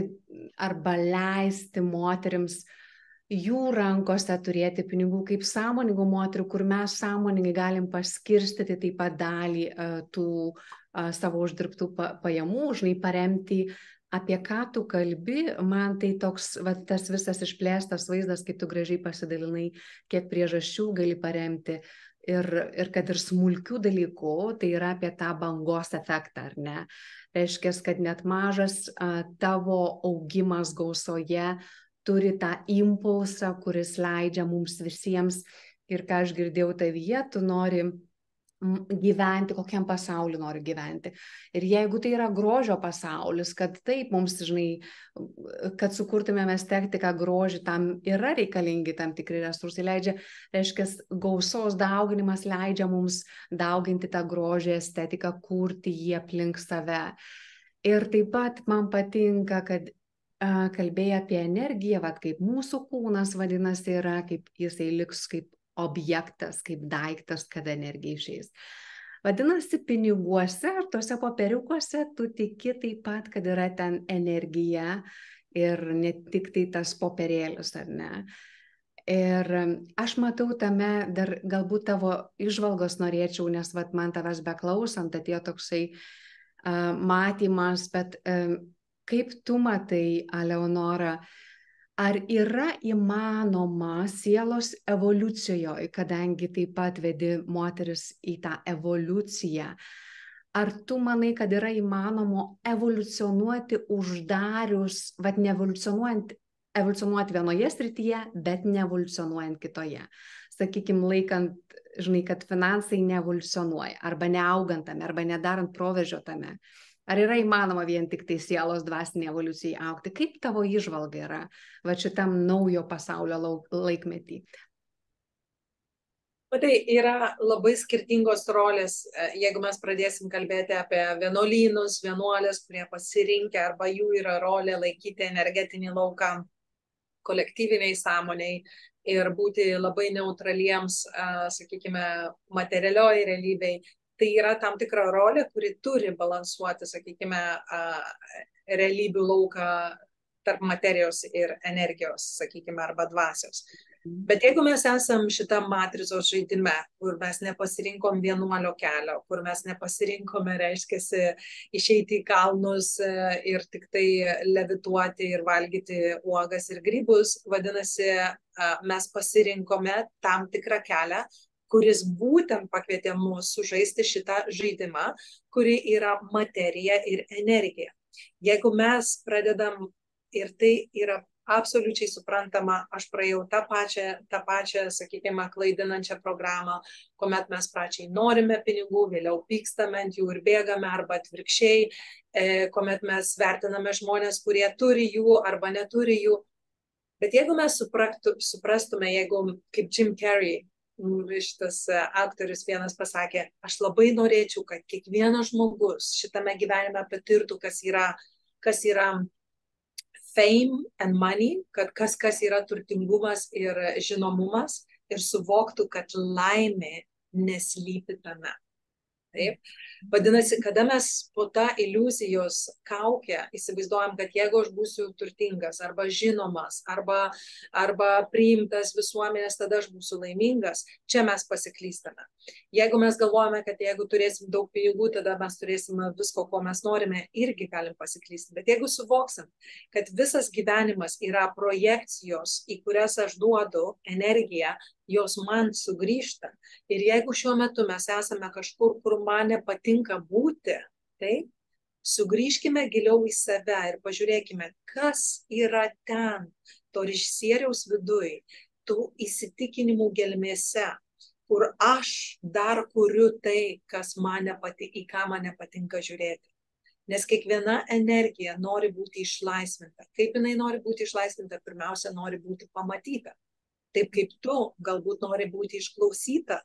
arba leisti moterims jų rankose turėti pinigų kaip sąmoningų moterų, kur mes sąmoningai galim paskirstyti taip pat dalį tų savo uždirbtų pajamų, žinai, paremti. Apie ką tu kalbi, man tai toks, tas visas išplėstas vaizdas, kaip tu gražiai pasidalinai, kiek priežasčių gali paremti. Ir kad ir smulkių dalykų, tai yra apie tą bangos efektą, ar ne? Reiškia, kad net mažas tavo augimas gausoje turi tą impulsą, kuris leidžia mums visiems, ir ką aš girdėjau tavyje, tu nori gyventi, kokiam pasauliu nori gyventi. Ir jeigu tai yra grožio pasaulis, kad taip mums, žinai, kad sukurtumėme estetiką grožį, tam yra reikalingi tam tikri resursai, reiškia, gausos dauginimas leidžia mums dauginti tą grožį, estetiką, kurti jį aplink save. Ir taip pat man patinka, kad kalbėjai apie energiją, kaip mūsų kūnas vadinasi yra, kaip jisai liks kaip objektas, kaip daiktas, kada energija išeis. Vadinasi, piniguose ar tuose popieriukuose tu tiki taip pat, kad yra ten energija ir ne tik tai tas popierėlis, ar ne? Ir aš matau tame dar galbūt tavo įžvalgos norėčiau, nes man tavęs beklausant atėjo toksai matymas, bet kaip tu matai, Eleonora, ar yra įmanoma sielos evoliucijoje, kadangi taip pat vedi moteris į tą evoliuciją, ar tu manai, kad yra įmanoma evoliucionuoti uždarius, evoliucionuoti vienoje srityje, bet neevoliucionuojant kitoje? Sakykime, laikant, žinai, kad finansai neevoliucionuoja, arba neaugant tame, arba nedarant proveržio tame. Ar yra įmanoma vien tik tai sielos dvasinė evoliucijai augti? Kaip tavo įžvalga yra va šitam naujo pasaulio laikmetį?
Tai yra labai skirtingos rolės, jeigu mes pradėsim kalbėti apie vienuolynus, vienuolės, kurie pasirinkę arba jų yra rolė laikyti energetinį lauką kolektyviniai sąmoniai ir būti labai neutraliems, sakykime, materialioj realybei. Tai yra tam tikra rolė, kuri turi balansuoti, sakykime, realybių lauką tarp materijos ir energijos, sakykime, arba dvasios. Bet jeigu mes esam šitam matricos žaidime, kur mes nepasirinkom vienuolio kelio, kur mes nepasirinkome, reiškiasi, išeiti į kalnus ir tik tai levituoti ir valgyti uogas ir grybus, vadinasi, mes pasirinkome tam tikrą kelią, kuris būtent pakvietė mus sužaisti šitą žaidimą, kuri yra materija ir energija. Jeigu mes pradedam, ir tai yra absoliučiai suprantama, aš praėjau tą pačią, sakykime, klaidinančią programą, kuomet mes pradžiai norime pinigų, vėliau pykstame ant jų ir bėgame, arba atvirkščiai, kuomet mes vertiname žmonės, kurie turi jų arba neturi jų. Bet jeigu mes suprastume, jeigu kaip Jim Carrey, šitas aktorius vienas pasakė, aš labai norėčiau, kad kiekvienas žmogus šitame gyvenime patirtų, kas yra fame and money, kad kas yra turtingumas ir žinomumas ir suvoktų, kad laimė neslypi tame. Taip. Vadinasi, kada mes po tą iliuzijos kaukę įsivaizduojam, kad jeigu aš būsiu turtingas arba žinomas, arba priimtas visuomenės, tada aš būsiu laimingas, čia mes pasiklystame. Jeigu mes galvojame, kad jeigu turėsim daug pinigų, tada mes turėsim visko, ko mes norime, irgi galim pasiklysti. Bet jeigu suvoksim, kad visas gyvenimas yra projekcijos, į kurias aš duodu energiją, jos man sugrįžta. Ir jeigu šiuo metu mes esame kažkur, kur man nepatinka būti, tai sugrįžkime giliau į save ir pažiūrėkime, kas yra ten, to režisieriaus viduj, tų įsitikinimų gelmėse, kur aš dar kuriu tai, į ką man nepatinka žiūrėti. Nes kiekviena energija nori būti išlaisvinta. Kaip jinai nori būti išlaisvinta? Pirmiausia, nori būti pamatyta. Taip kaip tu galbūt nori būti išklausyta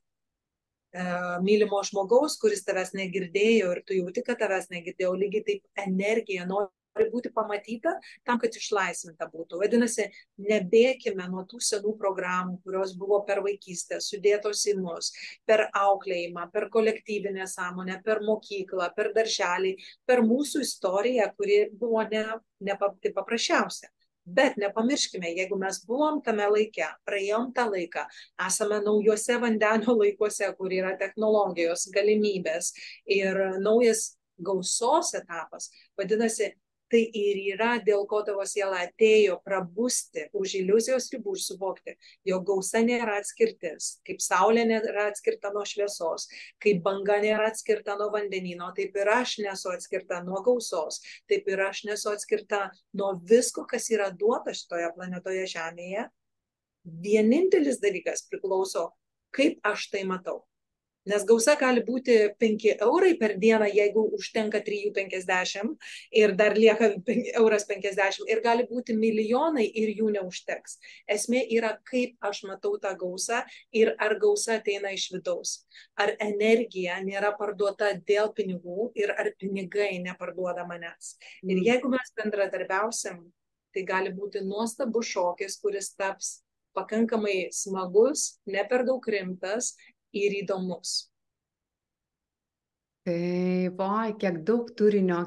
mylimo žmogaus, kuris tavęs negirdėjo ir tu jauti, kad tavęs negirdėjo, lygiai taip energija nori būti pamatyta tam, kad išlaisvinta būtų. Vadinasi, nebėkime nuo tų senų programų, kurios buvo per vaikystę, sudėtos į mus, per auklėjimą, per kolektyvinę sąmonę, per mokyklą, per darželį, per mūsų istoriją, kuri buvo ne pati paprasčiausia. Bet nepamirškime, jeigu mes buvom tame laike, praėjom tą laiką, esame naujuose vandenio laikuose, kur yra technologijos, galimybės ir naujas gausos etapas, vadinasi, tai ir yra, dėl ko tavo siela atėjo prabusti už iliuzijos ribų ir suvokti, jog gausa nėra atskirtis, kaip saulė nėra atskirta nuo šviesos, kaip banga nėra atskirta nuo vandenyno, taip ir aš nesu atskirta nuo gausos, taip ir aš nesu atskirta nuo visko, kas yra duota šitoje planetoje Žemėje. Vienintelis dalykas priklauso, kaip aš tai matau. Nes gausa gali būti 5 eurai per dieną, jeigu užtenka 3,50 ir dar lieka 1,50 ir gali būti milijonai ir jų neužteks. Esmė yra, kaip aš matau tą gausą ir ar gausa ateina iš vidaus. Ar energija nėra parduota dėl pinigų ir ar pinigai neparduoda manęs. Ir jeigu mes bendradarbiausim, tai gali būti nuostabus šokis, kuris taps pakankamai smagus, ne per daug rimtas ir įdomus.
Taip, kiek daug turinio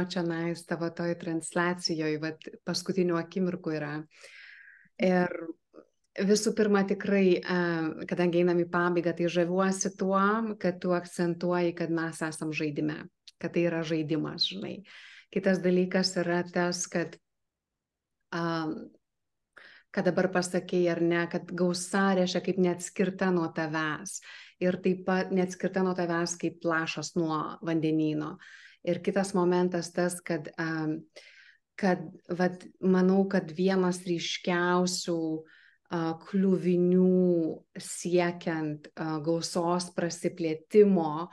čia nais tavo toj transliacijoje, paskutinių akimirkų yra. Ir visų pirma, tikrai, kadangi einam į pabaigą, tai žaviuosi tuo, kad tu akcentuoji, kad mes esam žaidime, kad tai yra žaidimas, žinai. Kitas dalykas yra tas, kad dabar pasakei, ar ne, kad gausa reiškia kaip neatskirta nuo tavęs ir taip pat neatskirta nuo tavęs kaip lašas nuo vandenyno. Ir kitas momentas tas, kad manau, kad vienas ryškiausių kliuvinių siekiant gausos prasiplėtimo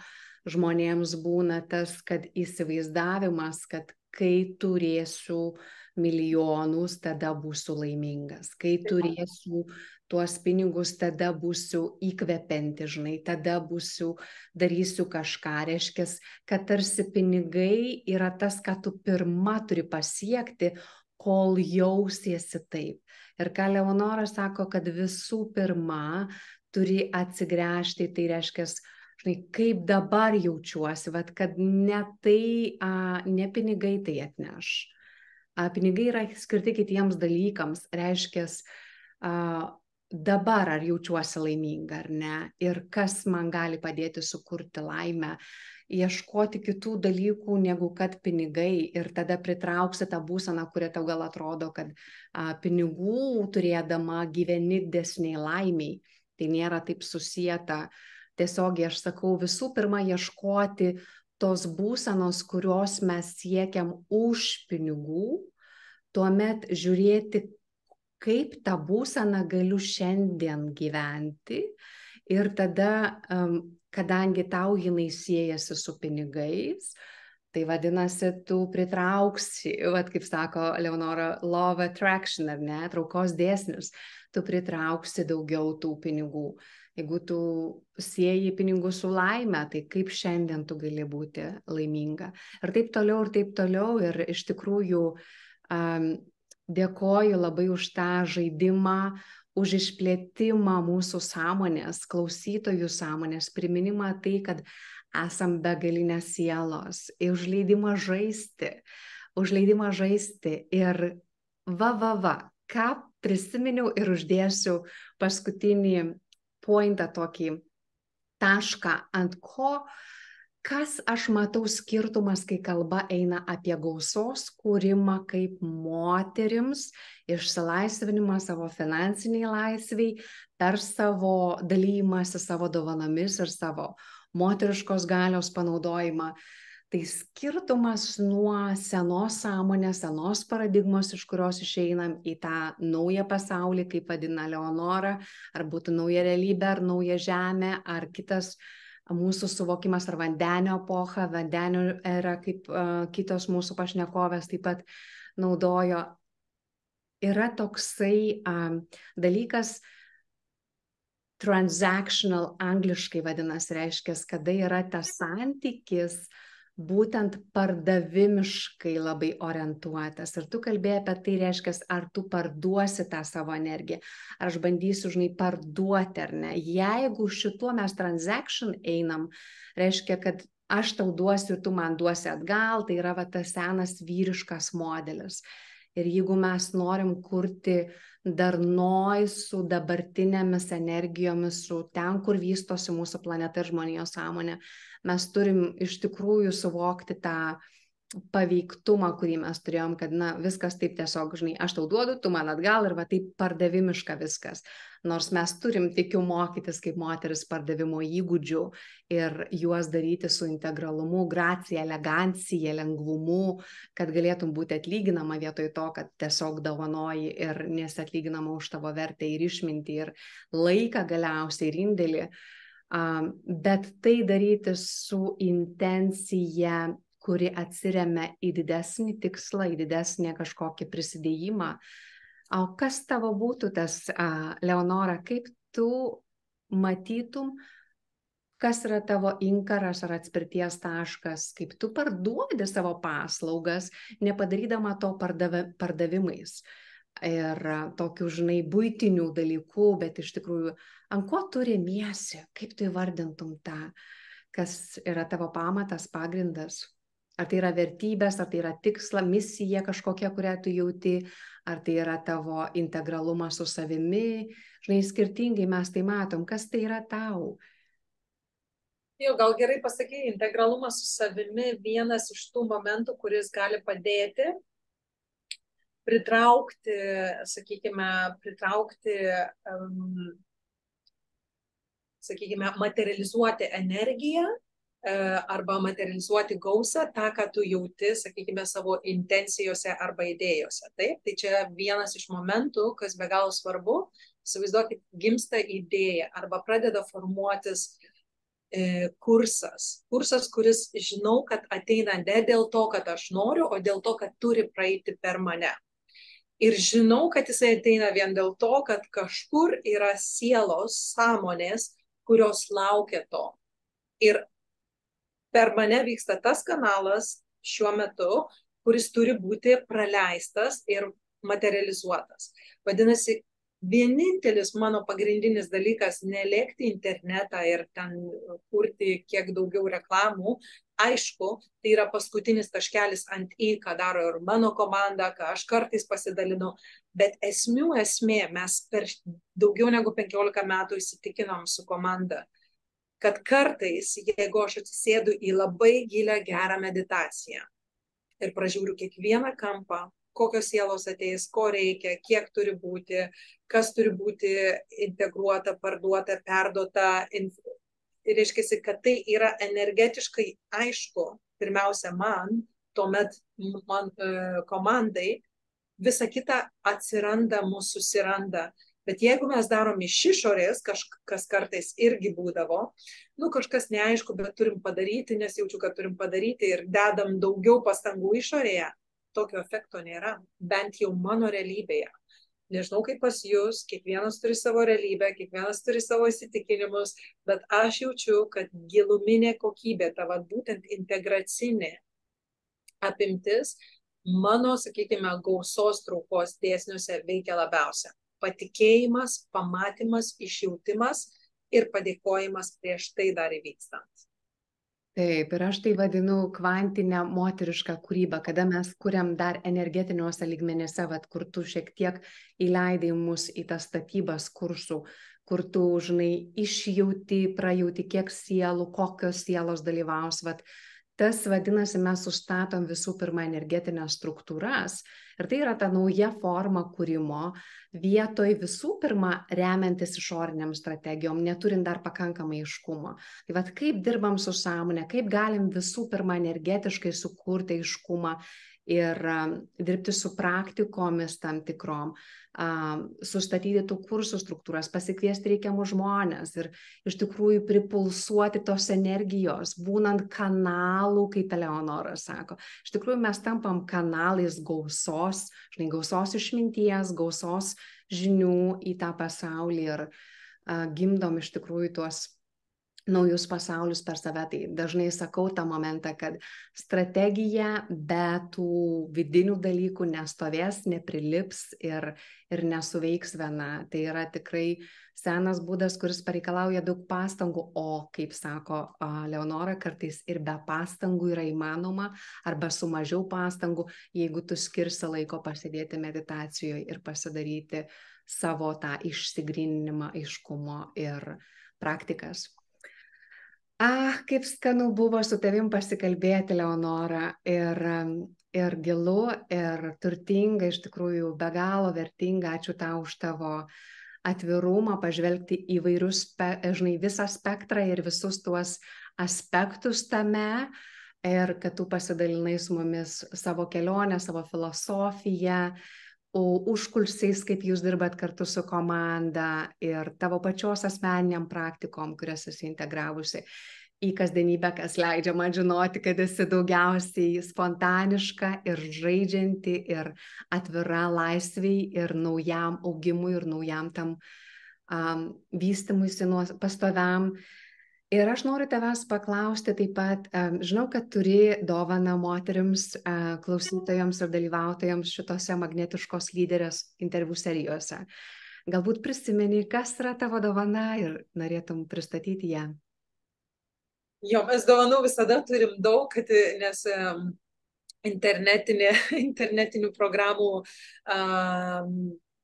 žmonėms būna tas, kad įsivaizdavimas, kad kai turėsiu milijonus, tada būsiu laimingas. Kai turėsiu tuos pinigus, tada būsiu įkvepianti, žinai, tada darysiu kažką. Reiškia, kad tarsi pinigai yra tas, ką tu pirma turi pasiekti, kol jausiesi taip. Ir ką Leonora sako, kad visų pirma turi atsigręžti, tai reiškia, žinai, kaip dabar jaučiuosi, vat, kad ne tai, ne pinigai tai atneš. Pinigai yra skirti kitiems dalykams, reiškia, dabar ar jaučiuosi laiminga ar ne, ir kas man gali padėti sukurti laimę, ieškoti kitų dalykų negu kad pinigai, ir tada pritrauksi tą būseną, kurią tau gal atrodo, kad pinigų turėdama gyveni didesniai laimiai. Tai nėra taip susijęta. Tiesiog aš sakau, visų pirma, ieškoti tos būsenos, kurios mes siekiam už pinigų, tuomet žiūrėti, kaip tą būseną galiu šiandien gyventi, ir tada, kadangi tau jinai siejasi su pinigais, tai vadinasi, tu pritrauksi, kaip sako Leonora, law of attraction, ar ne, traukos dėsnis, tu pritrauksi daugiau tų pinigų. Jeigu tu sieji pinigus su laime, tai kaip šiandien tu gali būti laiminga. Ir taip toliau, ir iš tikrųjų dėkoju labai už tą žaidimą, už išplėtimą mūsų sąmonės, klausytojų sąmonės, priminimą tai, kad esam begalinės sielos, už leidimą žaisti. Ir ką prisiminiau ir uždėsiu paskutinį pointą, tokį tašką, ant ko, kas aš matau skirtumas, kai kalba eina apie gausos kūrimą kaip moterims, išsilaisvinimą savo finansiniai laisviai, per savo dalymąsi savo dovanomis ir savo moteriškos galios panaudojimą. Tai skirtumas nuo senos sąmonės, senos paradigmos, iš kurios išeinam į tą naują pasaulį, kaip vadina Leonora, ar būtų nauja realybė, ar nauja žemė, ar kitas mūsų suvokimas, ar vandenio epocha, vandenio era, kaip kitos mūsų pašnekovės taip pat naudojo. Yra toksai dalykas, transactional angliškai vadinasi, reiškia, kada yra tas santykis būtent pardavimiškai labai orientuotas. Ir tu kalbėjai apie tai, reiškia, ar tu parduosi tą savo energiją, ar aš bandysiu, žinai, parduoti ar ne. Jeigu šituo mes transaction einam, reiškia, kad aš tau duosiu ir tu man duosi atgal, tai yra tas senas vyriškas modelis. Ir jeigu mes norim kurti darnoj su dabartinėmis energijomis, su ten, kur vystosi mūsų planeta ir žmonijos sąmonė, mes turim iš tikrųjų suvokti tą paveiktumą, kurį mes turėjom, kad viskas taip tiesiog, žinai, aš tau duodu, tu man atgal, ir taip pardavimiška viskas. Nors mes turim, tikiu, mokytis kaip moteris pardavimo įgūdžių ir juos daryti su integralumu, gracija, elegancija, lengvumu, kad galėtum būti atlyginama vietoj to, kad tiesiog dovanoji ir nesi atlyginama už tavo vertę ir išmintį ir laiką galiausiai ir indėlį. Bet tai daryti su intencija, kuri atsiremia į didesnį tikslą, į didesnį kažkokį prisidėjimą. O kas tavo būtų tas, Leonora, kaip tu matytum, kas yra tavo inkaras ar atspirties taškas, kaip tu parduodi savo paslaugas, nepadarydama to pardavimais ir tokių, žinai, buitinių dalykų, bet iš tikrųjų, ant ko tu remiesi, kaip tu įvardintum tą, kas yra tavo pamatas, pagrindas? Ar tai yra vertybės, ar tai yra tiksla, misija kažkokia, kurią tu jauti, ar tai yra tavo integralumas su savimi. Žinai, skirtingai mes tai matom. Kas tai yra tau?
Jau gal gerai pasakyti, integralumas su savimi vienas iš tų momentų, kuris gali padėti pritraukti, materializuoti energiją arba materializuoti gausą, tą, ką tu jauti, savo intencijose arba idėjose. Taip? Tai čia vienas iš momentų, kas be galo svarbu. Įsivaizduokit, gimsta idėja arba pradeda formuotis kursas, kuris žinau, kad ateina ne dėl to, kad aš noriu, o dėl to, kad turi praeiti per mane. Ir žinau, kad jisai ateina vien dėl to, kad kažkur yra sielos, sąmonės, kurios laukia to. Ir per mane vyksta tas kanalas šiuo metu, kuris turi būti praleistas ir materializuotas. Vadinasi, vienintelis mano pagrindinis dalykas nelėkti internetą ir ten kurti kiek daugiau reklamų. Aišku, tai yra paskutinis taškelis ant į, ką daro ir mano komanda, ką aš kartais pasidalinu, bet esmė, mes per daugiau negu 15 metų įsitikinom su komanda, kad kartais, jeigu aš atsisėdu į labai gilią gerą meditaciją ir pražiūriu kiekvieną kampą, kokios sielos ateis, ko reikia, kiek turi būti, kas turi būti integruota, parduota, perduota, ir reiškia, kad tai yra energetiškai aišku, pirmiausia man, tuomet man komandai, visa kita atsiranda, mūsų susiranda. Bet jeigu mes darom iš išorės, kas kartais irgi būdavo, kažkas neaišku, bet turim padaryti, nes jaučiu, kad turim padaryti ir dedam daugiau pastangų išorėje, tokio efekto nėra, bent jau mano realybėje. Nežinau, kaip pas jūs, kiekvienas turi savo realybę, kiekvienas turi savo įsitikinimus, bet aš jaučiu, kad giluminė kokybė, ta būtent integracinė apimtis, mano, sakykime, gausos traukos dėsniuose veikia labiausia. Patikėjimas, pamatymas, išjautimas ir padėkojimas prieš tai dar įvykstant.
Taip, ir aš tai vadinu kvantinę moterišką kūrybą, kada mes kuriam dar energetiniuose lygmenyse, kur tu šiek tiek įleidai mus į tas statybas kursų, kur tu, žinai, išjauti, prajauti, kiek sielų, kokios sielos dalyvaus, tas vadinasi, mes sustatom visų pirma energetinės struktūras ir tai yra ta nauja forma kūrimo vietoj visų pirma remiantis išoriniam strategijom, neturint dar pakankamai aiškumo. Tai kaip dirbam su sąmonė, kaip galim visų pirma energetiškai sukurti aiškumą ir dirbti su praktikomis tam tikrom, sustatyti tų kursų struktūras, pasikviesti reikiamus žmonės ir iš tikrųjų pripulsuoti tos energijos, būnant kanalų, kaip Eleonora sako. Iš tikrųjų mes tampam kanalais gausos, gausos išminties, gausos žinių į tą pasaulį ir gimdom iš tikrųjų tuos naujus pasaulius per save. Tai dažnai sakau tą momentą, kad strategija be tų vidinių dalykų nestovės, neprilips ir nesuveiks viena. Tai yra tikrai senas būdas, kuris pareikalauja daug pastangų, o kaip sako Leonora, kartais ir be pastangų yra įmanoma, arba su mažiau pastangų, jeigu tu skirsi laiko pasėdėti meditacijoje ir pasidaryti savo tą išsigryninimą, aiškumo ir praktikas. Kaip skanu buvo su tavim pasikalbėti, Leonora, ir gilu, ir turtinga, iš tikrųjų be galo vertinga. Ačiū tau už tavo atvirumą, pažvelgti įvairius, žinai, visą spektrą ir visus tuos aspektus tame, ir kad tu pasidalinai su mumis savo kelionę, savo filosofiją, užkulsiais, kaip jūs dirbat kartu su komanda ir tavo pačios asmeniniam praktikom, kurias esi integravusi į kasdienybę, kas leidžia man žinoti, kad esi daugiausiai spontaniška ir žaidžianti ir atvira laisviai ir naujam augimui ir naujam tam vystymuisi pastoviam. Ir aš noriu tavęs paklausti taip pat, žinau, kad turi dovaną moterims, klausytojams ir dalyvautojams šitose magnetiškos lyderės interviu serijose. Galbūt prisimeni, kas yra tavo dovana ir norėtum pristatyti ją.
Jo, mes dovanų visada turim daug, nes internetinių programų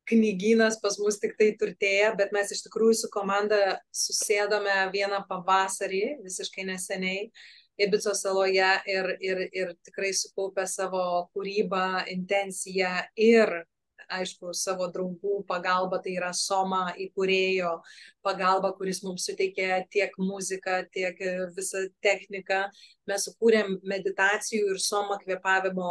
knygynas pas mus tik tai turtėja, bet mes iš tikrųjų su komanda susėdome vieną pavasarį, visiškai neseniai, Ibicos saloje ir tikrai sukaupę savo kūrybą, intenciją ir, aišku, savo draugų pagalba, tai yra Soma įkūrėjo pagalba, kuris mums suteikė tiek muziką, tiek visą techniką. Mes sukūrėm meditacijų ir Soma kvėpavimo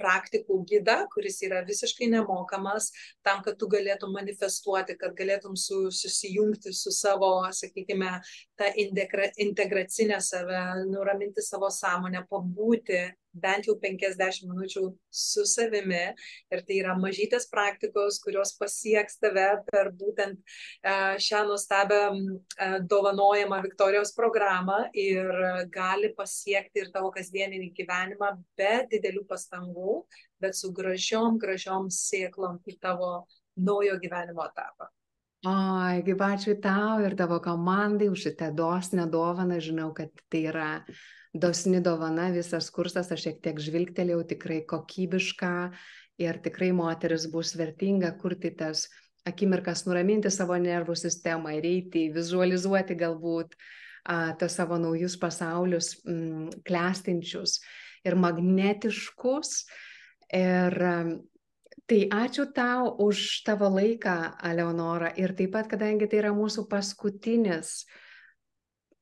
praktikų gidą, kuris yra visiškai nemokamas, tam, kad tu galėtum manifestuoti, kad galėtum susijungti su savo, sakykime, tą integracinę save, nuraminti savo sąmonę, pabūti bent jau 50 minučių su savimi. Ir tai yra mažytės praktikos, kurios pasieks tave per būtent šią nuostabią dovanojamą Viktorijos programą ir gali pasiekti ir tavo kasdieninį gyvenimą be didelių pastangų, bet su gražiom sėklom į tavo naujo gyvenimo etapą.
Oi, kaip ačiū tau ir tavo komandai už šitą dosnę dovaną. Žinau, kad tai yra dosni dovana, visas kursas, aš šiek tiek žvilgtelėjau, tikrai kokybiška ir tikrai moteris bus vertinga kurti tas akimirkas, nuraminti savo nervų sistemą ir eiti, vizualizuoti galbūt tos savo naujus pasaulius, klestinčius ir magnetiškus. Ir tai ačiū tau už tavo laiką, Eleonora. Ir taip pat, kadangi tai yra mūsų paskutinis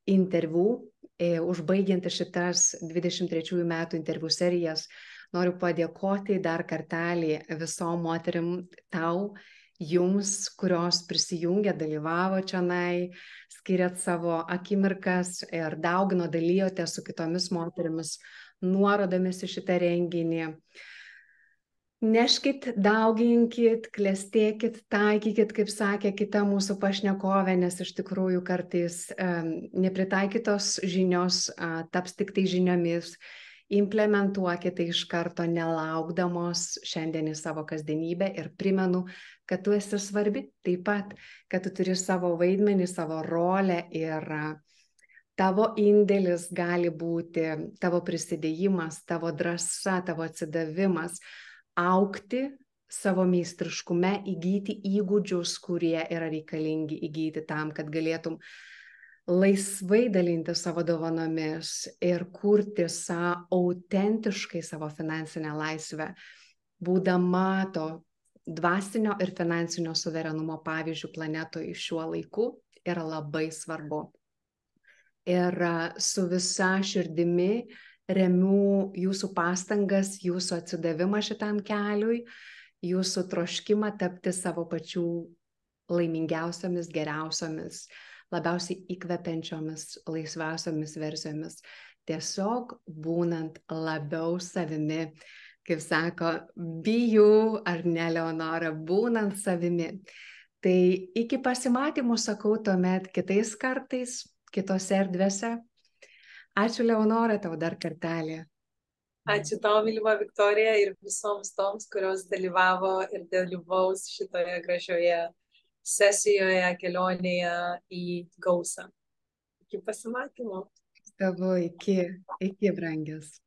interviu, užbaigianti šitas 23 metų interviu serijas, noriu padėkoti dar kartelį visom moterim tau, jums, kurios prisijungė, dalyvavo čionai, skiriat savo akimirkas ir daugino, dalyjote su kitomis moterimis nuorodomis į šitą renginį. Neškit, dauginkit, klestėkit, taikykit, kaip sakė kita mūsų pašnekovė, nes iš tikrųjų kartais nepritaikytos žinios taps tik tai žiniomis. Implementuokite iš karto, nelaukdamos šiandien į savo kasdienybę ir primenu, kad tu esi svarbi taip pat, kad tu turi savo vaidmenį, savo rolę ir tavo indėlis gali būti tavo prisidėjimas, tavo drąsa, tavo atsidavimas, augti savo meistriškume, įgyti įgūdžius, kurie yra reikalingi įgyti tam, kad galėtum laisvai dalinti savo dovanomis ir kurti autentiškai savo finansinę laisvę, būdama to dvasinio ir finansinio suverenumo pavyzdžių planetoje šiuo laiku, yra labai svarbu. Ir su visa širdimi remiu jūsų pastangas, jūsų atsidavimą šitam keliui, jūsų troškimą tapti savo pačių laimingiausiomis, geriausiomis, labiausiai įkvepiančiomis, laisviausiomis versijomis. Tiesiog būnant labiau savimi, kaip sako, be you, ar ne, Eleonora, būnant savimi. Tai iki pasimatymų sakau tuomet kitais kartais, kitose erdvėse. Ačiū, Eleonora, tau dar kartelį.
Ačiū tau, mylima Viktorija, ir visoms toms, kurios dalyvavo ir dalyvaus šitoje gražioje sesijoje, kelionėje į gausą. Iki pasimatymo.
Tavo, iki brangias.